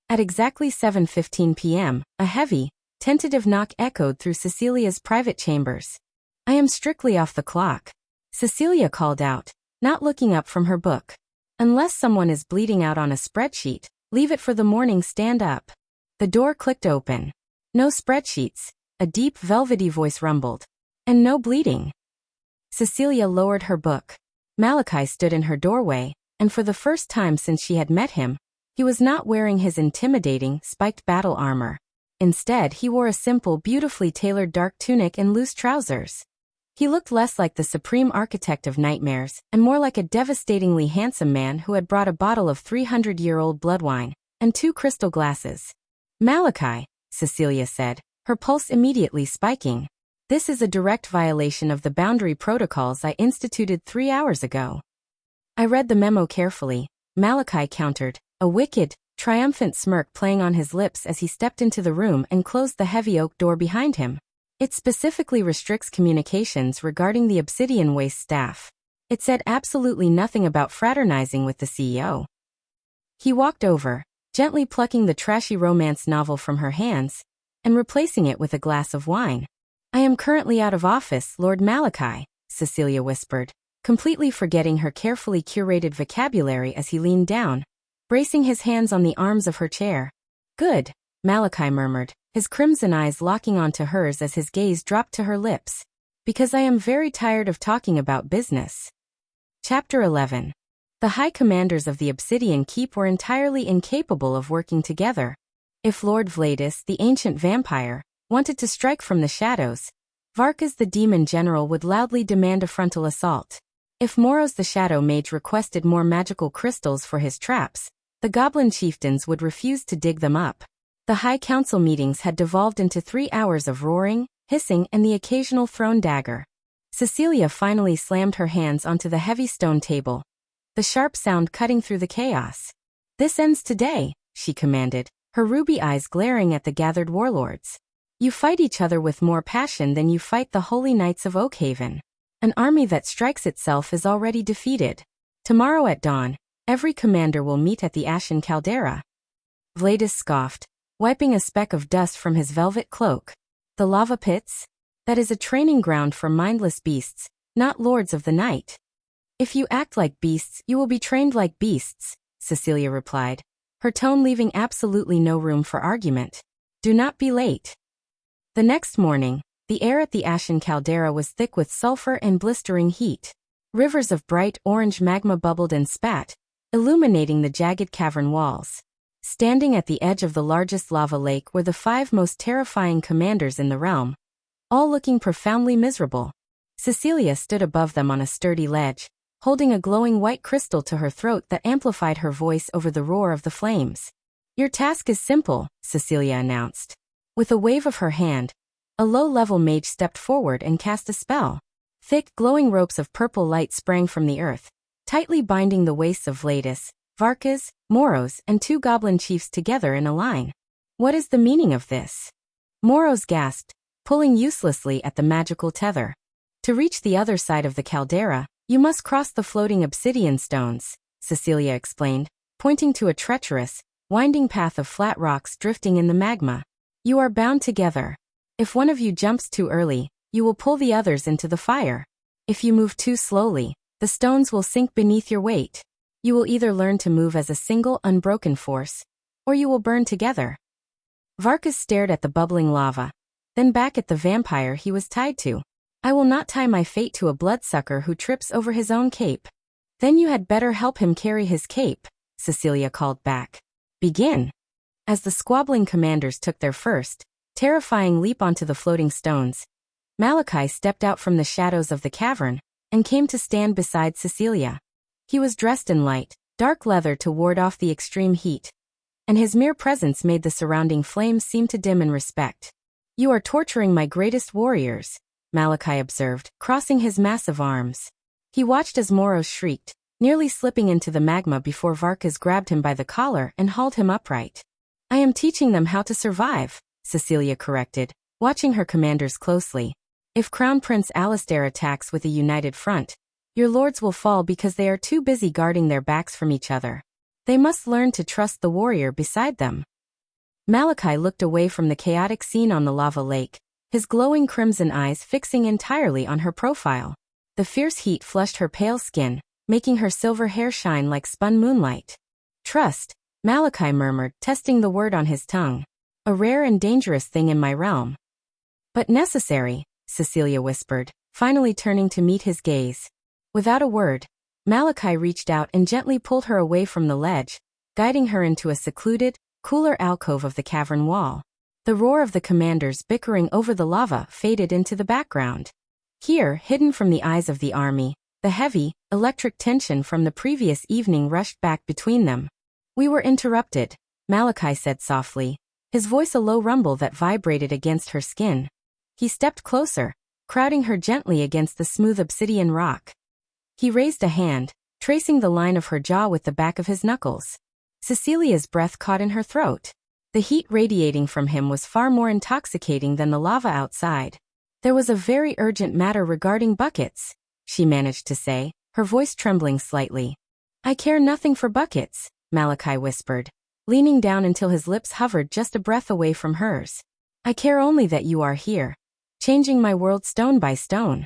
At exactly 7:15 p.m., a heavy, tentative knock echoed through Cecilia's private chambers. "I am strictly off the clock," Cecelia called out, not looking up from her book. "Unless someone is bleeding out on a spreadsheet, leave it for the morning stand-up." The door clicked open. "No spreadsheets," a deep velvety voice rumbled. "And no bleeding." Cecelia lowered her book. Malachi stood in her doorway, and for the first time since she had met him, he was not wearing his intimidating, spiked battle armor. Instead, he wore a simple, beautifully tailored dark tunic and loose trousers. He looked less like the supreme architect of nightmares, and more like a devastatingly handsome man who had brought a bottle of 300-year-old blood wine, and 2 crystal glasses. "Malachi," Cecelia said, her pulse immediately spiking. This is a direct violation of the boundary protocols I instituted 3 hours ago. I read the memo carefully, Malachi countered, a wicked, triumphant smirk playing on his lips as he stepped into the room and closed the heavy oak door behind him. It specifically restricts communications regarding the Obsidian Wastes staff. It said absolutely nothing about fraternizing with the CEO. He walked over, gently plucking the trashy romance novel from her hands, and replacing it with a glass of wine. I am currently out of office, Lord Malachi, Cecelia whispered, completely forgetting her carefully curated vocabulary as he leaned down, bracing his hands on the arms of her chair. Good, Malachi murmured, his crimson eyes locking onto hers as his gaze dropped to her lips. Because I am very tired of talking about business. Chapter 11. The high commanders of the Obsidian Keep were entirely incapable of working together. If Lord Vladis, the ancient vampire, wanted to strike from the shadows, Varkas the demon general would loudly demand a frontal assault. If Moros the shadow mage requested more magical crystals for his traps, the goblin chieftains would refuse to dig them up. The high council meetings had devolved into 3 hours of roaring, hissing and the occasional thrown dagger. Cecelia finally slammed her hands onto the heavy stone table, the sharp sound cutting through the chaos. This ends today, she commanded, her ruby eyes glaring at the gathered warlords. You fight each other with more passion than you fight the Holy Knights of Oakhaven. An army that strikes itself is already defeated. Tomorrow at dawn, every commander will meet at the Ashen Caldera. Vladis scoffed, wiping a speck of dust from his velvet cloak. The lava pits? That is a training ground for mindless beasts, not lords of the night. If you act like beasts, you will be trained like beasts, Cecelia replied, her tone leaving absolutely no room for argument. Do not be late. The next morning, the air at the Ashen Caldera was thick with sulfur and blistering heat. Rivers of bright orange magma bubbled and spat, illuminating the jagged cavern walls. Standing at the edge of the largest lava lake were the 5 most terrifying commanders in the realm, all looking profoundly miserable. Cecelia stood above them on a sturdy ledge, holding a glowing white crystal to her throat that amplified her voice over the roar of the flames. Your task is simple, Cecelia announced. With a wave of her hand, a low-level mage stepped forward and cast a spell. Thick, glowing ropes of purple light sprang from the earth, tightly binding the waists of Vladis, Varkas, Moros, and 2 goblin chiefs together in a line. What is the meaning of this? Moros gasped, pulling uselessly at the magical tether. To reach the other side of the caldera, you must cross the floating obsidian stones, Cecelia explained, pointing to a treacherous, winding path of flat rocks drifting in the magma. You are bound together. If one of you jumps too early, you will pull the others into the fire. If you move too slowly, the stones will sink beneath your weight. You will either learn to move as a single unbroken force, or you will burn together. Varkas stared at the bubbling lava, then back at the vampire he was tied to. I will not tie my fate to a bloodsucker who trips over his own cape. Then you had better help him carry his cape, Cecelia called back. Begin. As the squabbling commanders took their first, terrifying leap onto the floating stones, Malachi stepped out from the shadows of the cavern and came to stand beside Cecelia. He was dressed in light, dark leather to ward off the extreme heat, and his mere presence made the surrounding flames seem to dim in respect. You are torturing my greatest warriors, Malachi observed, crossing his massive arms. He watched as Moros shrieked, nearly slipping into the magma before Varkas grabbed him by the collar and hauled him upright. I am teaching them how to survive, Cecelia corrected, watching her commanders closely. If Crown Prince Alistair attacks with a united front, your lords will fall because they are too busy guarding their backs from each other. They must learn to trust the warrior beside them. Malachi looked away from the chaotic scene on the lava lake, his glowing crimson eyes fixing entirely on her profile. The fierce heat flushed her pale skin, making her silver hair shine like spun moonlight. Trust, Malachi murmured, testing the word on his tongue. A rare and dangerous thing in my realm. But necessary, Cecelia whispered, finally turning to meet his gaze. Without a word, Malachi reached out and gently pulled her away from the ledge, guiding her into a secluded, cooler alcove of the cavern wall. The roar of the commanders bickering over the lava faded into the background. Here, hidden from the eyes of the army, the heavy, electric tension from the previous evening rushed back between them. We were interrupted, Malachi said softly, his voice a low rumble that vibrated against her skin. He stepped closer, crowding her gently against the smooth obsidian rock. He raised a hand, tracing the line of her jaw with the back of his knuckles. Cecilia's breath caught in her throat. The heat radiating from him was far more intoxicating than the lava outside. There was a very urgent matter regarding buckets, she managed to say, her voice trembling slightly. I care nothing for buckets, Malachi whispered, leaning down until his lips hovered just a breath away from hers. I care only that you are here, changing my world stone by stone.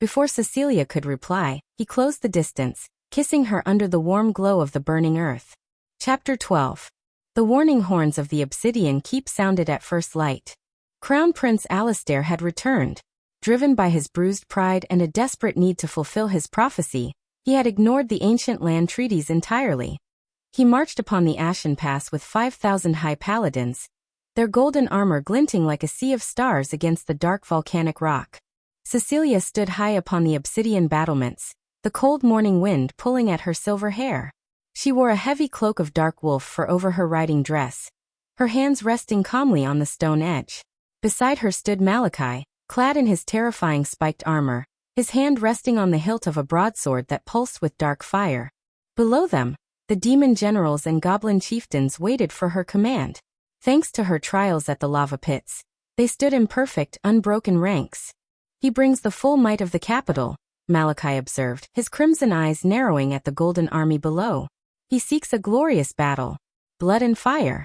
Before Cecelia could reply, he closed the distance, kissing her under the warm glow of the burning earth. Chapter 12. The warning horns of the Obsidian Keep sounded at first light. Crown Prince Alistair had returned. Driven by his bruised pride and a desperate need to fulfill his prophecy, he had ignored the ancient land treaties entirely. He marched upon the Ashen Pass with 5,000 high paladins, their golden armor glinting like a sea of stars against the dark volcanic rock. Cecelia stood high upon the obsidian battlements, the cold morning wind pulling at her silver hair. She wore a heavy cloak of dark wolf fur over her riding dress, her hands resting calmly on the stone edge. Beside her stood Malachi, clad in his terrifying spiked armor, his hand resting on the hilt of a broadsword that pulsed with dark fire. Below them, the demon generals and goblin chieftains waited for her command. Thanks to her trials at the lava pits, they stood in perfect, unbroken ranks. He brings the full might of the capital, Malachi observed, his crimson eyes narrowing at the golden army below. He seeks a glorious battle, blood and fire.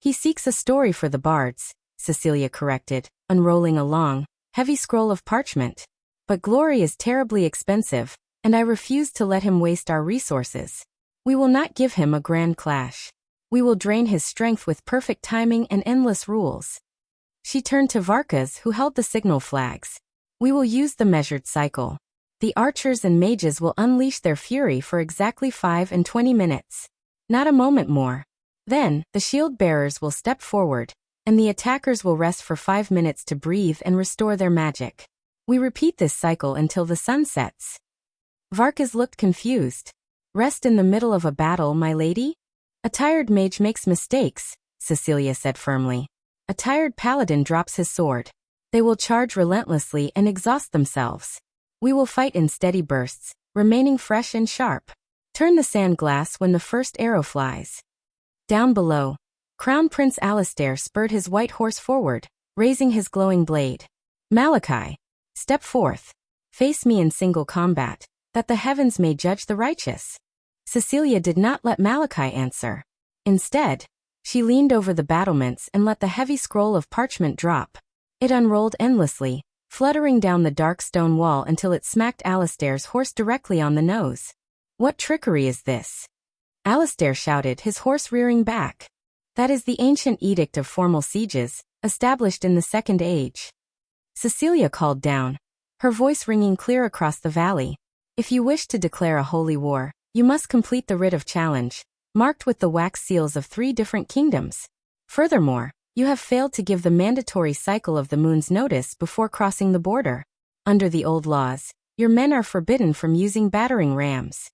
He seeks a story for the bards, Cecelia corrected, unrolling a long, heavy scroll of parchment. But glory is terribly expensive, and I refuse to let him waste our resources. We will not give him a grand clash. We will drain his strength with perfect timing and endless rules. She turned to Varkas, who held the signal flags. We will use the measured cycle. The archers and mages will unleash their fury for exactly 5 and 20 minutes. Not a moment more. Then, the shield bearers will step forward, and the attackers will rest for 5 minutes to breathe and restore their magic. We repeat this cycle until the sun sets. Varkas looked confused. Rest in the middle of a battle, my lady? A tired mage makes mistakes, Cecelia said firmly. A tired paladin drops his sword. They will charge relentlessly and exhaust themselves. We will fight in steady bursts, remaining fresh and sharp. Turn the sand glass when the first arrow flies. Down below, Crown Prince Alistair spurred his white horse forward, raising his glowing blade. Malachi, step forth. Face me in single combat, that the heavens may judge the righteous. Cecelia did not let Malachi answer. Instead, she leaned over the battlements and let the heavy scroll of parchment drop. It unrolled endlessly, fluttering down the dark stone wall until it smacked Alistair's horse directly on the nose. What trickery is this? Alistair shouted, his horse rearing back. That is the ancient edict of formal sieges, established in the Second Age. Cecelia called down, her voice ringing clear across the valley. If you wish to declare a holy war, you must complete the writ of challenge, marked with the wax seals of 3 different kingdoms. Furthermore, you have failed to give the mandatory cycle of the moon's notice before crossing the border. Under the old laws, your men are forbidden from using battering rams.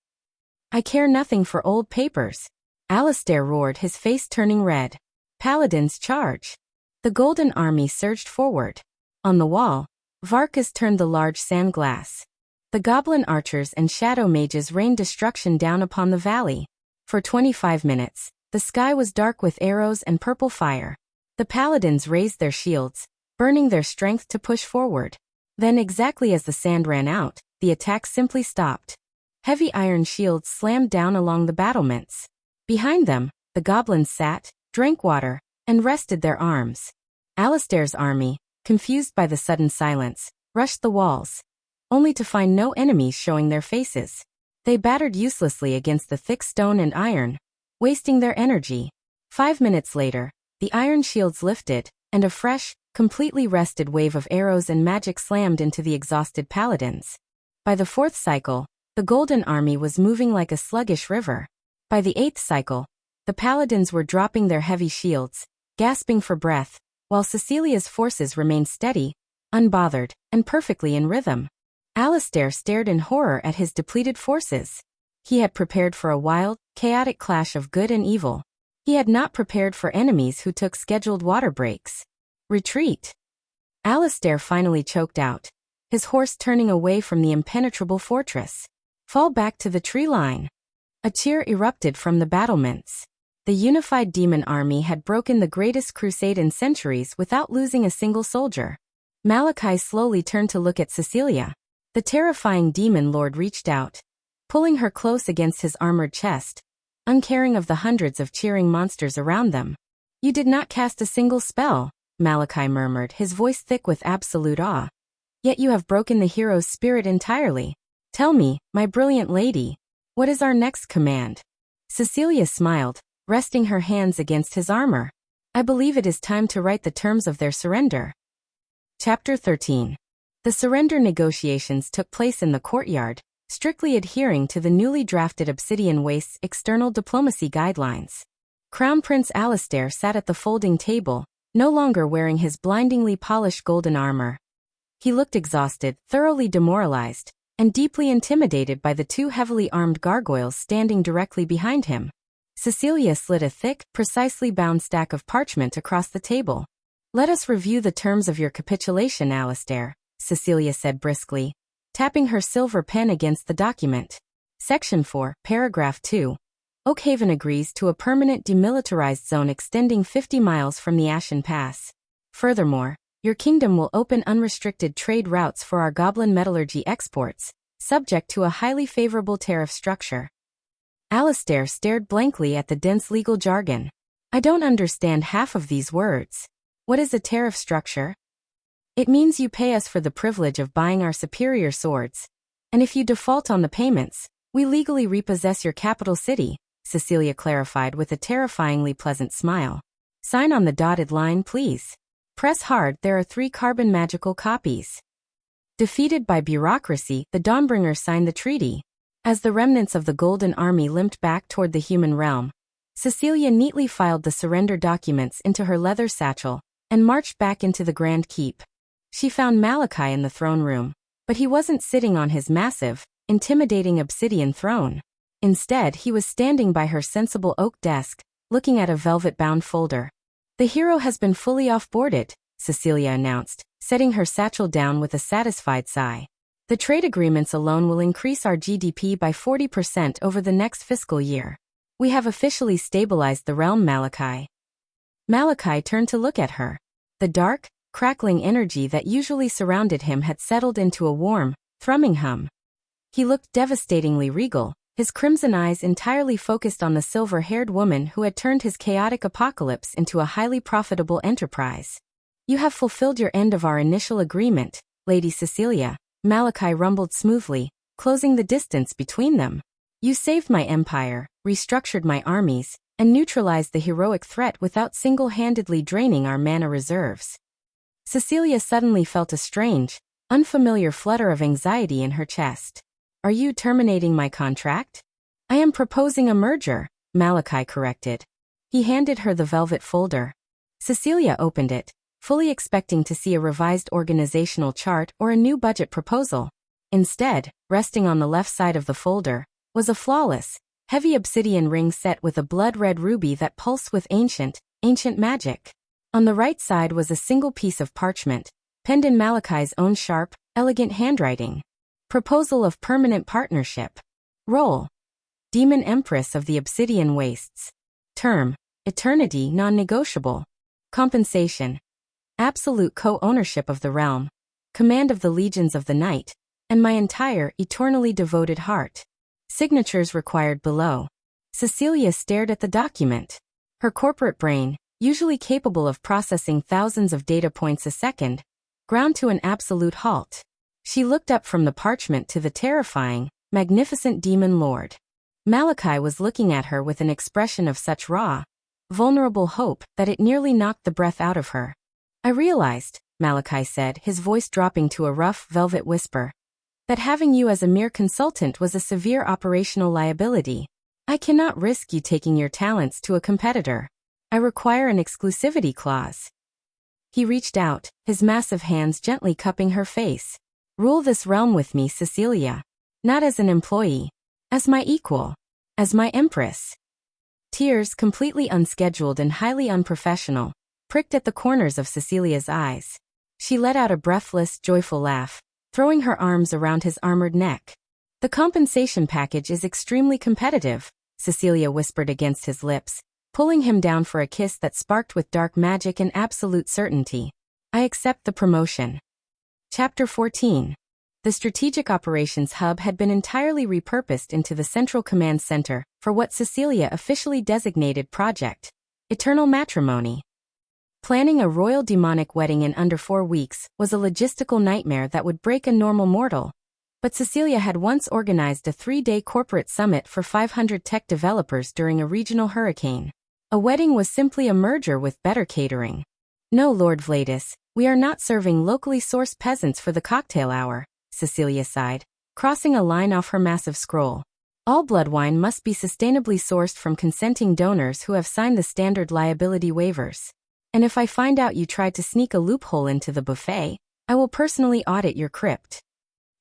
I care nothing for old papers. Alistair roared, his face turning red. Paladins charge. The golden army surged forward. On the wall, Varkas turned the large sand glass. The goblin archers and shadow mages rained destruction down upon the valley. For 25 minutes, the sky was dark with arrows and purple fire. The paladins raised their shields, burning their strength to push forward. Then, exactly as the sand ran out, the attack simply stopped. Heavy iron shields slammed down along the battlements. Behind them, the goblins sat, drank water, and rested their arms. Alistair's army, confused by the sudden silence, rushed the walls, only to find no enemies showing their faces. They battered uselessly against the thick stone and iron, wasting their energy. 5 minutes later, the iron shields lifted, and a fresh, completely rested wave of arrows and magic slammed into the exhausted paladins. By the 4th cycle, the golden army was moving like a sluggish river. By the 8th cycle, the paladins were dropping their heavy shields, gasping for breath, while Cecilia's forces remained steady, unbothered, and perfectly in rhythm. Alistair stared in horror at his depleted forces. He had prepared for a wild, chaotic clash of good and evil. He had not prepared for enemies who took scheduled water breaks. Retreat. Alistair finally choked out, his horse turning away from the impenetrable fortress. Fall back to the tree line. A cheer erupted from the battlements. The unified demon army had broken the greatest crusade in centuries without losing a single soldier. Malachi slowly turned to look at Cecelia. The terrifying demon lord reached out, pulling her close against his armored chest, uncaring of the hundreds of cheering monsters around them. You did not cast a single spell, Malachi murmured, his voice thick with absolute awe. Yet you have broken the hero's spirit entirely. Tell me, my brilliant lady, what is our next command? Cecelia smiled, resting her hands against his armor. I believe it is time to write the terms of their surrender. Chapter 13. The surrender negotiations took place in the courtyard, strictly adhering to the newly drafted Obsidian Wastes external diplomacy guidelines. Crown Prince Alistair sat at the folding table, no longer wearing his blindingly polished golden armor. He looked exhausted, thoroughly demoralized, and deeply intimidated by the two heavily armed gargoyles standing directly behind him. Cecelia slid a thick, precisely bound stack of parchment across the table. Let us review the terms of your capitulation, Alistair, Cecelia said briskly, tapping her silver pen against the document. Section 4, Paragraph 2. Oakhaven agrees to a permanent demilitarized zone extending 50 miles from the Ashen Pass. Furthermore, your kingdom will open unrestricted trade routes for our goblin metallurgy exports, subject to a highly favorable tariff structure. Alistair stared blankly at the dense legal jargon. I don't understand half of these words. What is a tariff structure? It means you pay us for the privilege of buying our superior swords. And if you default on the payments, we legally repossess your capital city, Cecelia clarified with a terrifyingly pleasant smile. Sign on the dotted line, please. Press hard, there are 3 carbon magical copies. Defeated by bureaucracy, the Dawnbringers signed the treaty. As the remnants of the Golden Army limped back toward the human realm, Cecelia neatly filed the surrender documents into her leather satchel and marched back into the Grand Keep. She found Malachi in the throne room, but he wasn't sitting on his massive, intimidating obsidian throne. Instead, he was standing by her sensible oak desk, looking at a velvet-bound folder. The hero has been fully off-boarded, Cecelia announced, setting her satchel down with a satisfied sigh. The trade agreements alone will increase our GDP by 40% over the next fiscal year. We have officially stabilized the realm, Malachi. Malachi turned to look at her. The dark, crackling energy that usually surrounded him had settled into a warm, thrumming hum. He looked devastatingly regal, his crimson eyes entirely focused on the silver-haired woman who had turned his chaotic apocalypse into a highly profitable enterprise. You have fulfilled your end of our initial agreement, Lady Cecelia, Malachi rumbled smoothly, closing the distance between them. You saved my empire, restructured my armies, and neutralized the heroic threat without single-handedly draining our mana reserves. Cecelia suddenly felt a strange, unfamiliar flutter of anxiety in her chest. Are you terminating my contract? I am proposing a merger, Malachi corrected. He handed her the velvet folder. Cecelia opened it, fully expecting to see a revised organizational chart or a new budget proposal. Instead, resting on the left side of the folder, was a flawless, heavy obsidian ring set with a blood-red ruby that pulsed with ancient magic. On the right side was a single piece of parchment, penned in Malachi's own sharp, elegant handwriting. Proposal of permanent partnership. Role: Demon Empress of the Obsidian Wastes. Term: eternity non-negotiable. Compensation: absolute co-ownership of the realm, command of the legions of the night, and my entire, eternally devoted heart. Signatures required below. Cecelia stared at the document. Her corporate brain, usually capable of processing thousands of data points a second, ground to an absolute halt. She looked up from the parchment to the terrifying, magnificent demon lord. Malachi was looking at her with an expression of such raw, vulnerable hope that it nearly knocked the breath out of her. I realized, Malachi said, his voice dropping to a rough, velvet whisper, that having you as a mere consultant was a severe operational liability. I cannot risk you taking your talents to a competitor. I require an exclusivity clause. He reached out, his massive hands gently cupping her face. Rule this realm with me, Cecelia. Not as an employee. As my equal. As my empress. Tears, completely unscheduled and highly unprofessional, pricked at the corners of Cecilia's eyes. She let out a breathless, joyful laugh, throwing her arms around his armored neck. The compensation package is extremely competitive, Cecelia whispered against his lips, pulling him down for a kiss that sparked with dark magic and absolute certainty. I accept the promotion. Chapter 14. The Strategic Operations Hub had been entirely repurposed into the Central Command Center for what Cecelia officially designated Project Eternal Matrimony. Planning a royal demonic wedding in under 4 weeks was a logistical nightmare that would break a normal mortal. But Cecelia had once organized a 3-day corporate summit for 500 tech developers during a regional hurricane. A wedding was simply a merger with better catering. No, Lord Vladis, we are not serving locally sourced peasants for the cocktail hour, Cecelia sighed, crossing a line off her massive scroll. All blood wine must be sustainably sourced from consenting donors who have signed the standard liability waivers. And if I find out you tried to sneak a loophole into the buffet, I will personally audit your crypt.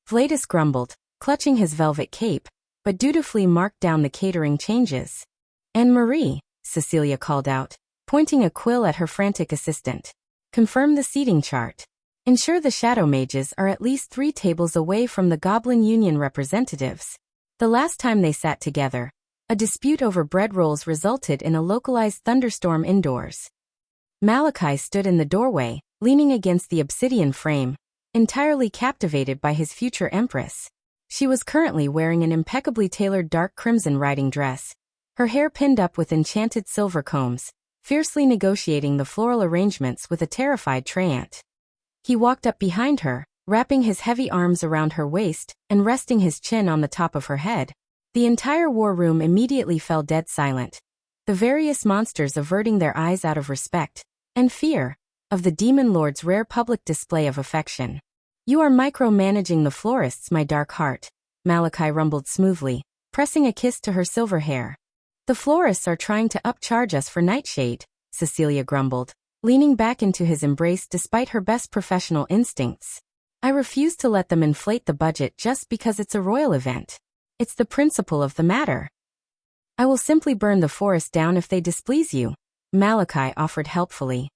Vladis grumbled, clutching his velvet cape, but dutifully marked down the catering changes. Anne-Marie, Cecelia called out, pointing a quill at her frantic assistant. Confirm the seating chart. Ensure the shadow mages are at least 3 tables away from the Goblin Union representatives. The last time they sat together, a dispute over bread rolls resulted in a localized thunderstorm indoors. Malachi stood in the doorway, leaning against the obsidian frame, entirely captivated by his future empress. She was currently wearing an impeccably tailored dark crimson riding dress, her hair pinned up with enchanted silver combs, fiercely negotiating the floral arrangements with a terrified Treant. He walked up behind her, wrapping his heavy arms around her waist and resting his chin on the top of her head. The entire war room immediately fell dead silent, the various monsters averting their eyes out of respect and fear of the demon lord's rare public display of affection. You are micromanaging the florists, my dark heart, Malachi rumbled smoothly, pressing a kiss to her silver hair. The florists are trying to upcharge us for nightshade, Cecelia grumbled, leaning back into his embrace despite her best professional instincts. I refuse to let them inflate the budget just because it's a royal event. It's the principle of the matter. I will simply burn the forest down if they displease you, Malachi offered helpfully.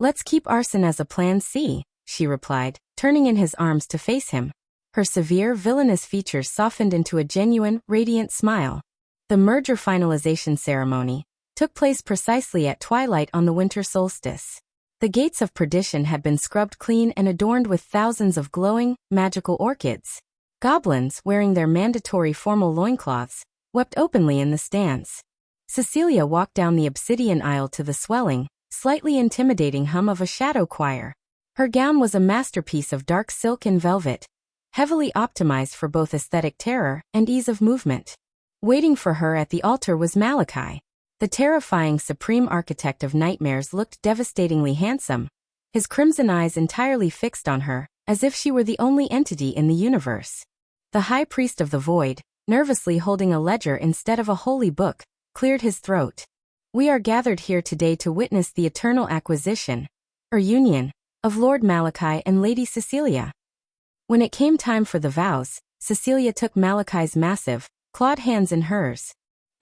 Let's keep arson as a plan C, she replied, turning in his arms to face him. Her severe, villainous features softened into a genuine, radiant smile. The merger finalization ceremony took place precisely at twilight on the winter solstice. The gates of perdition had been scrubbed clean and adorned with thousands of glowing, magical orchids. Goblins, wearing their mandatory formal loincloths, wept openly in the stands. Cecelia walked down the obsidian aisle to the swelling, slightly intimidating hum of a shadow choir. Her gown was a masterpiece of dark silk and velvet, heavily optimized for both aesthetic terror and ease of movement. Waiting for her at the altar was Malachi. The terrifying supreme architect of nightmares looked devastatingly handsome, his crimson eyes entirely fixed on her, as if she were the only entity in the universe. The high priest of the void, nervously holding a ledger instead of a holy book, cleared his throat. We are gathered here today to witness the eternal acquisition, or union, of Lord Malachi and Lady Cecelia. When it came time for the vows, Cecelia took Malachi's massive, clawed hands in hers.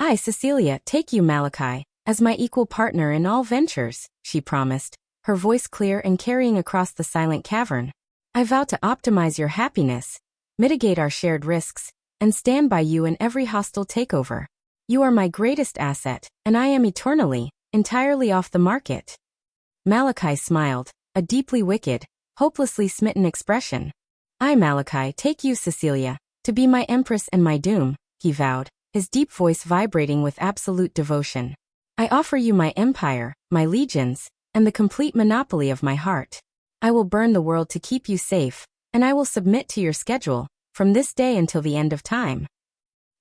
I, Cecelia, take you, Malachi, as my equal partner in all ventures, she promised, her voice clear and carrying across the silent cavern. I vow to optimize your happiness, mitigate our shared risks, and stand by you in every hostile takeover. You are my greatest asset, and I am eternally, entirely off the market. Malachi smiled, a deeply wicked, hopelessly smitten expression. I, Malachi, take you, Cecelia, to be my empress and my doom, he vowed, his deep voice vibrating with absolute devotion. I offer you my empire, my legions, and the complete monopoly of my heart. I will burn the world to keep you safe, and I will submit to your schedule, from this day until the end of time.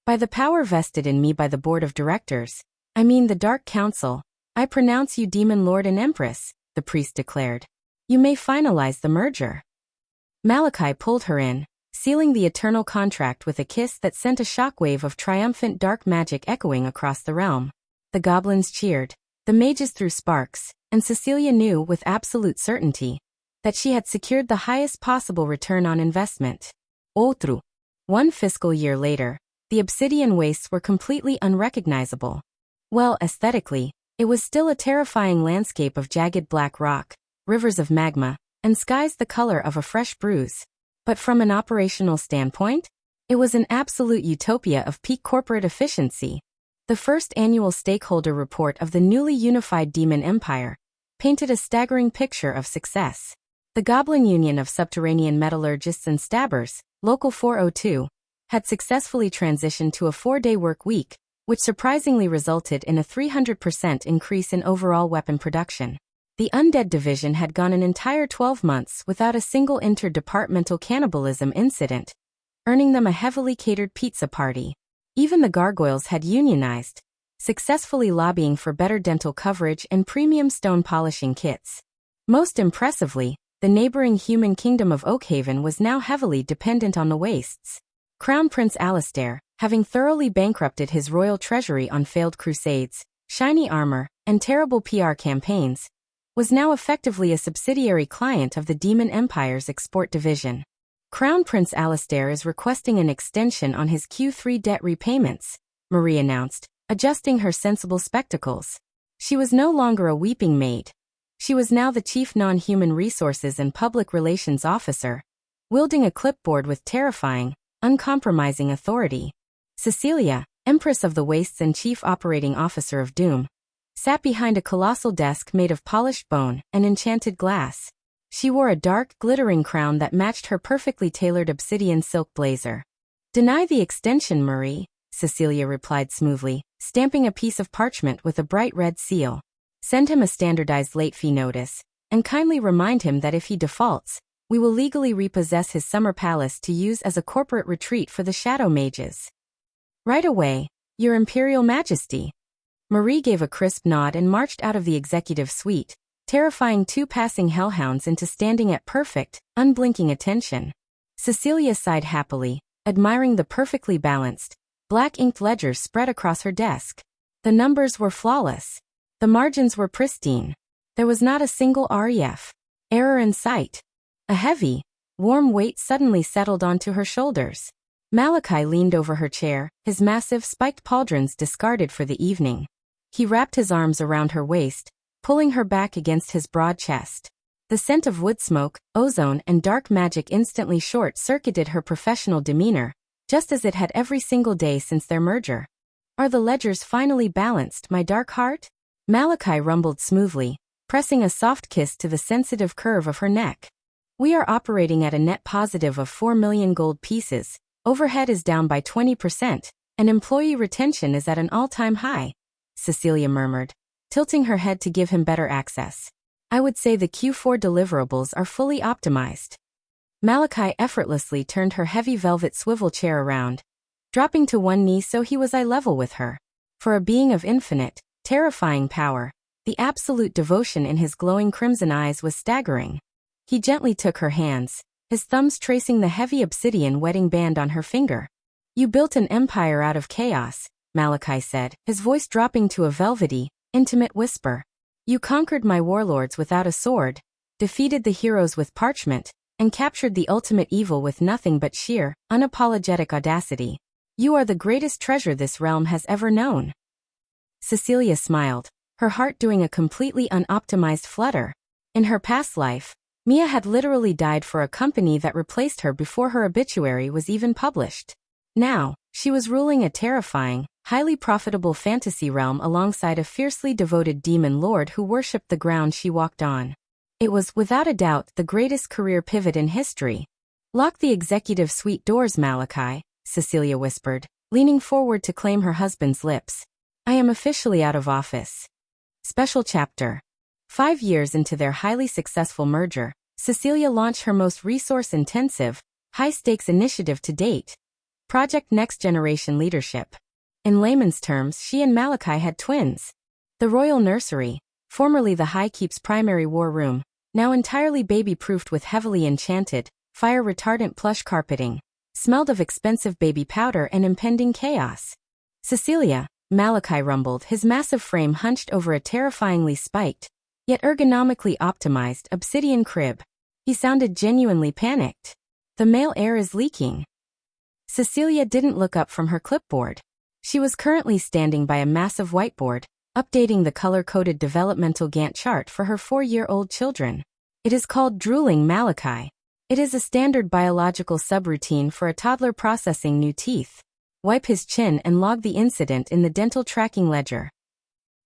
By the power vested in me by the board of directors, I mean the Dark Council, I pronounce you Demon Lord and Empress, the priest declared. You may finalize the merger. Malachi pulled her in, sealing the eternal contract with a kiss that sent a shockwave of triumphant dark magic echoing across the realm. The goblins cheered, the mages threw sparks, and Cecelia knew with absolute certainty that she had secured the highest possible return on investment. Outro. 1 fiscal year later, the Obsidian Wastes were completely unrecognizable. Well, aesthetically, it was still a terrifying landscape of jagged black rock, rivers of magma, and skies the color of a fresh bruise. But from an operational standpoint, it was an absolute utopia of peak corporate efficiency. The first annual stakeholder report of the newly unified Demon Empire painted a staggering picture of success. The Goblin Union of Subterranean Metallurgists and Stabbers, Local 402, had successfully transitioned to a 4-day work week, which surprisingly resulted in a 300% increase in overall weapon production. The Undead Division had gone an entire 12 months without a single interdepartmental cannibalism incident, earning them a heavily catered pizza party. Even the Gargoyles had unionized, successfully lobbying for better dental coverage and premium stone polishing kits. Most impressively, the neighboring human kingdom of Oakhaven was now heavily dependent on the Wastes. Crown Prince Alistair, having thoroughly bankrupted his royal treasury on failed crusades, shiny armor, and terrible PR campaigns, was now effectively a subsidiary client of the Demon Empire's export division. Crown Prince Alistair is requesting an extension on his Q3 debt repayments, Marie announced, adjusting her sensible spectacles. She was no longer a weeping maid. She was now the chief non-human resources and public relations officer, wielding a clipboard with terrifying, uncompromising authority. Cecelia, Empress of the Wastes and Chief Operating Officer of Doom, sat behind a colossal desk made of polished bone and enchanted glass. She wore a dark, glittering crown that matched her perfectly tailored obsidian silk blazer. "Deny the extension, Marie," Cecelia replied smoothly, stamping a piece of parchment with a bright red seal. "Send him a standardized late fee notice, and kindly remind him that if he defaults, we will legally repossess his summer palace to use as a corporate retreat for the shadow mages." "Right away, Your Imperial Majesty." Marie gave a crisp nod and marched out of the executive suite, terrifying 2 passing hellhounds into standing at perfect, unblinking attention. Cecelia sighed happily, admiring the perfectly balanced, black-inked ledgers spread across her desk. The numbers were flawless. The margins were pristine. There was not a single REF error in sight. A heavy, warm weight suddenly settled onto her shoulders. Malachi leaned over her chair, his massive spiked pauldrons discarded for the evening. He wrapped his arms around her waist, pulling her back against his broad chest. The scent of wood smoke, ozone, and dark magic instantly short-circuited her professional demeanor, just as it had every single day since their merger. "Are the ledgers finally balanced, my dark heart?" Malachi rumbled smoothly, pressing a soft kiss to the sensitive curve of her neck. "We are operating at a net positive of 4 million gold pieces, overhead is down by 20%, and employee retention is at an all-time high," Cecelia murmured, tilting her head to give him better access. "I would say the Q4 deliverables are fully optimized." Malachi effortlessly turned her heavy velvet swivel chair around, dropping to one knee so he was eye level with her. For a being of infinite, terrifying power, the absolute devotion in his glowing crimson eyes was staggering. He gently took her hands, his thumbs tracing the heavy obsidian wedding band on her finger. "You built an empire out of chaos," Malachi said, his voice dropping to a velvety, intimate whisper. "You conquered my warlords without a sword, defeated the heroes with parchment, and captured the ultimate evil with nothing but sheer, unapologetic audacity. You are the greatest treasure this realm has ever known." Cecelia smiled, her heart doing a completely unoptimized flutter. In her past life, Mia had literally died for a company that replaced her before her obituary was even published. Now, she was ruling a terrifying, highly profitable fantasy realm alongside a fiercely devoted demon lord who worshipped the ground she walked on. It was, without a doubt, the greatest career pivot in history. "Lock the executive suite doors, Malachi," Cecelia whispered, leaning forward to claim her husband's lips. "I am officially out of office." Special chapter. 5 years into their highly successful merger, Cecelia launched her most resource-intensive, high-stakes initiative to date, Project Next Generation Leadership. In layman's terms, she and Malachi had twins. The Royal Nursery, formerly the High Keep's primary war room, now entirely baby-proofed with heavily enchanted, fire-retardant plush carpeting, smelled of expensive baby powder and impending chaos. "Cecelia," Malachi rumbled, his massive frame hunched over a terrifyingly spiked, yet ergonomically optimized, obsidian crib. He sounded genuinely panicked. "The male air is leaking." Cecelia didn't look up from her clipboard. She was currently standing by a massive whiteboard, updating the color-coded developmental Gantt chart for her 4-year-old children. It is called drooling Malachi. It is a standard biological subroutine for a toddler processing new teeth. Wipe his chin and log the incident in the dental tracking ledger.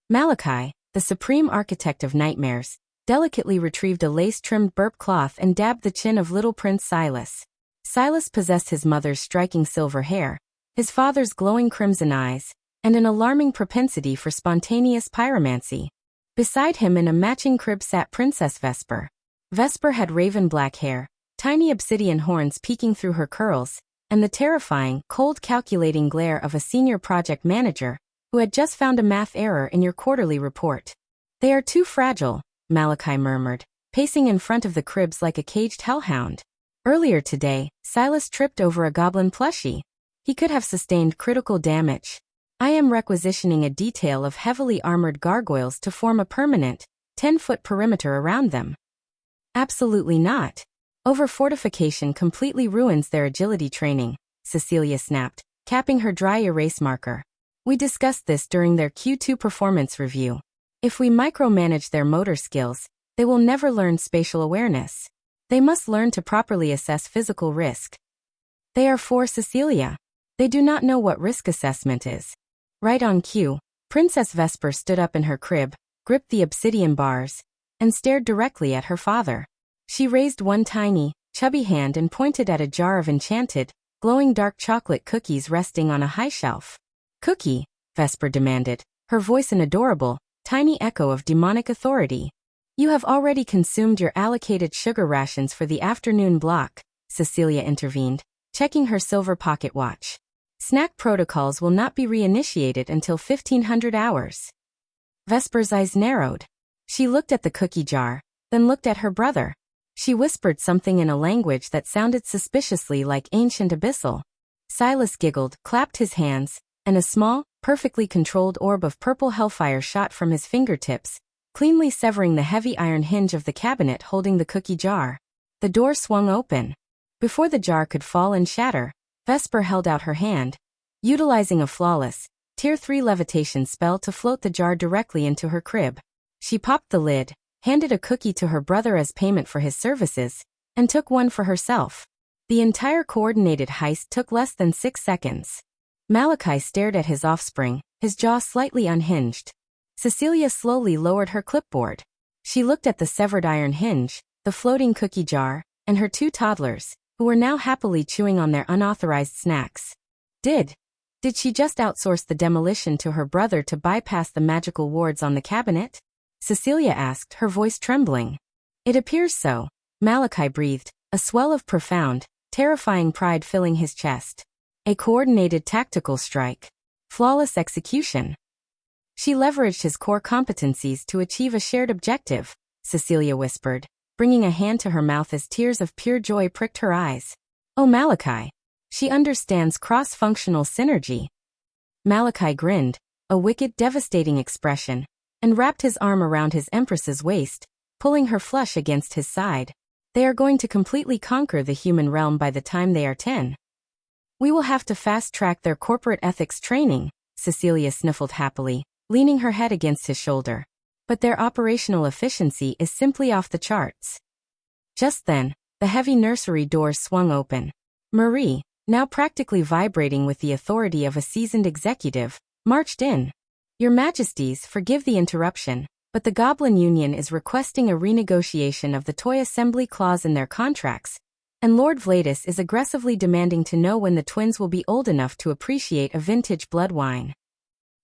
Malachi, the supreme architect of nightmares, delicately retrieved a lace-trimmed burp cloth and dabbed the chin of little Prince Silas. Silas possessed his mother's striking silver hair, his father's glowing crimson eyes, and an alarming propensity for spontaneous pyromancy. Beside him in a matching crib sat Princess Vesper. Vesper had raven black hair, tiny obsidian horns peeking through her curls, and the terrifying, cold calculating glare of a senior project manager who had just found a math error in your quarterly report. "They are too fragile," Malachi murmured, pacing in front of the cribs like a caged hellhound. Earlier today, Silas tripped over a goblin plushie. He could have sustained critical damage. I am requisitioning a detail of heavily armored gargoyles to form a permanent, 10-foot perimeter around them. Absolutely not. Over-fortification completely ruins their agility training, Cecelia snapped, capping her dry erase marker. We discussed this during their Q2 performance review. If we micromanage their motor skills, they will never learn spatial awareness. They must learn to properly assess physical risk. They are for Cecelia. They do not know what risk assessment is. Right on cue, Princess Vesper stood up in her crib, gripped the obsidian bars, and stared directly at her father. She raised one tiny, chubby hand and pointed at a jar of enchanted, glowing dark chocolate cookies resting on a high shelf. "Cookie?" Vesper demanded, her voice an adorable, tiny echo of demonic authority. "You have already consumed your allocated sugar rations for the afternoon block," Cecelia intervened, checking her silver pocket watch. "Snack protocols will not be reinitiated until 1500 hours. Vesper's eyes narrowed. She looked at the cookie jar, then looked at her brother. She whispered something in a language that sounded suspiciously like ancient abyssal. Silas giggled, clapped his hands, and a small, perfectly controlled orb of purple hellfire shot from his fingertips, cleanly severing the heavy iron hinge of the cabinet holding the cookie jar. The door swung open. Before the jar could fall and shatter, Vesper held out her hand, utilizing a flawless, Tier 3 levitation spell to float the jar directly into her crib. She popped the lid, handed a cookie to her brother as payment for his services, and took one for herself. The entire coordinated heist took less than 6 seconds. Malachi stared at his offspring, his jaw slightly unhinged. Cecelia slowly lowered her clipboard. She looked at the severed iron hinge, the floating cookie jar, and her two toddlers, who were now happily chewing on their unauthorized snacks. Did she just outsource the demolition to her brother to bypass the magical wards on the cabinet? Cecelia asked, her voice trembling. It appears so, Malachi breathed, a swell of profound, terrifying pride filling his chest. A coordinated tactical strike. Flawless execution. She leveraged his core competencies to achieve a shared objective, Cecelia whispered, bringing a hand to her mouth as tears of pure joy pricked her eyes. Oh Malachi. She understands cross-functional synergy. Malachi grinned, a wicked, devastating expression, and wrapped his arm around his empress's waist, pulling her flush against his side. They are going to completely conquer the human realm by the time they are 10. We will have to fast-track their corporate ethics training, Cecelia sniffled happily, leaning her head against his shoulder. But their operational efficiency is simply off the charts. Just then, the heavy nursery doors swung open. Marie, now practically vibrating with the authority of a seasoned executive, marched in. Your Majesties, forgive the interruption, but the Goblin Union is requesting a renegotiation of the toy assembly clause in their contracts, and Lord Vladis is aggressively demanding to know when the twins will be old enough to appreciate a vintage blood wine.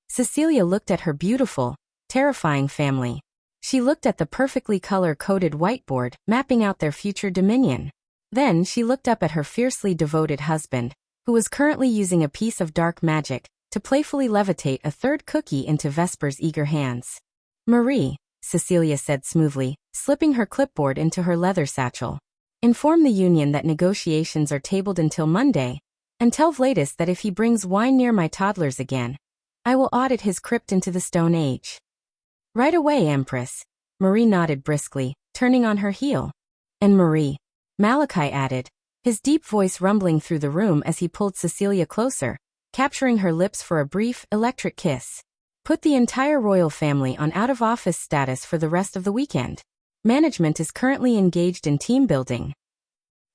Cecelia looked at her beautiful, terrifying family. She looked at the perfectly color-coded whiteboard, mapping out their future dominion. Then she looked up at her fiercely devoted husband, who was currently using a piece of dark magic to playfully levitate a third cookie into Vesper's eager hands. Marie, Cecelia said smoothly, slipping her clipboard into her leather satchel. Inform the union that negotiations are tabled until Monday, and tell Vladis that if he brings wine near my toddlers again, I will audit his crypt into the Stone Age. Right away, Empress. Marie nodded briskly, turning on her heel. And Marie, Malachi added, his deep voice rumbling through the room as he pulled Cecelia closer, capturing her lips for a brief, electric kiss. Put the entire royal family on out-of-office status for the rest of the weekend. Management is currently engaged in team building.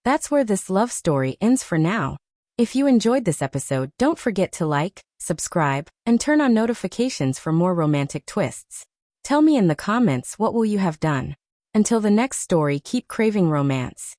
That's where this love story ends for now. If you enjoyed this episode, don't forget to like, subscribe, and turn on notifications for more romantic twists. Tell me in the comments what will you have done. Until the next story, keep craving romance.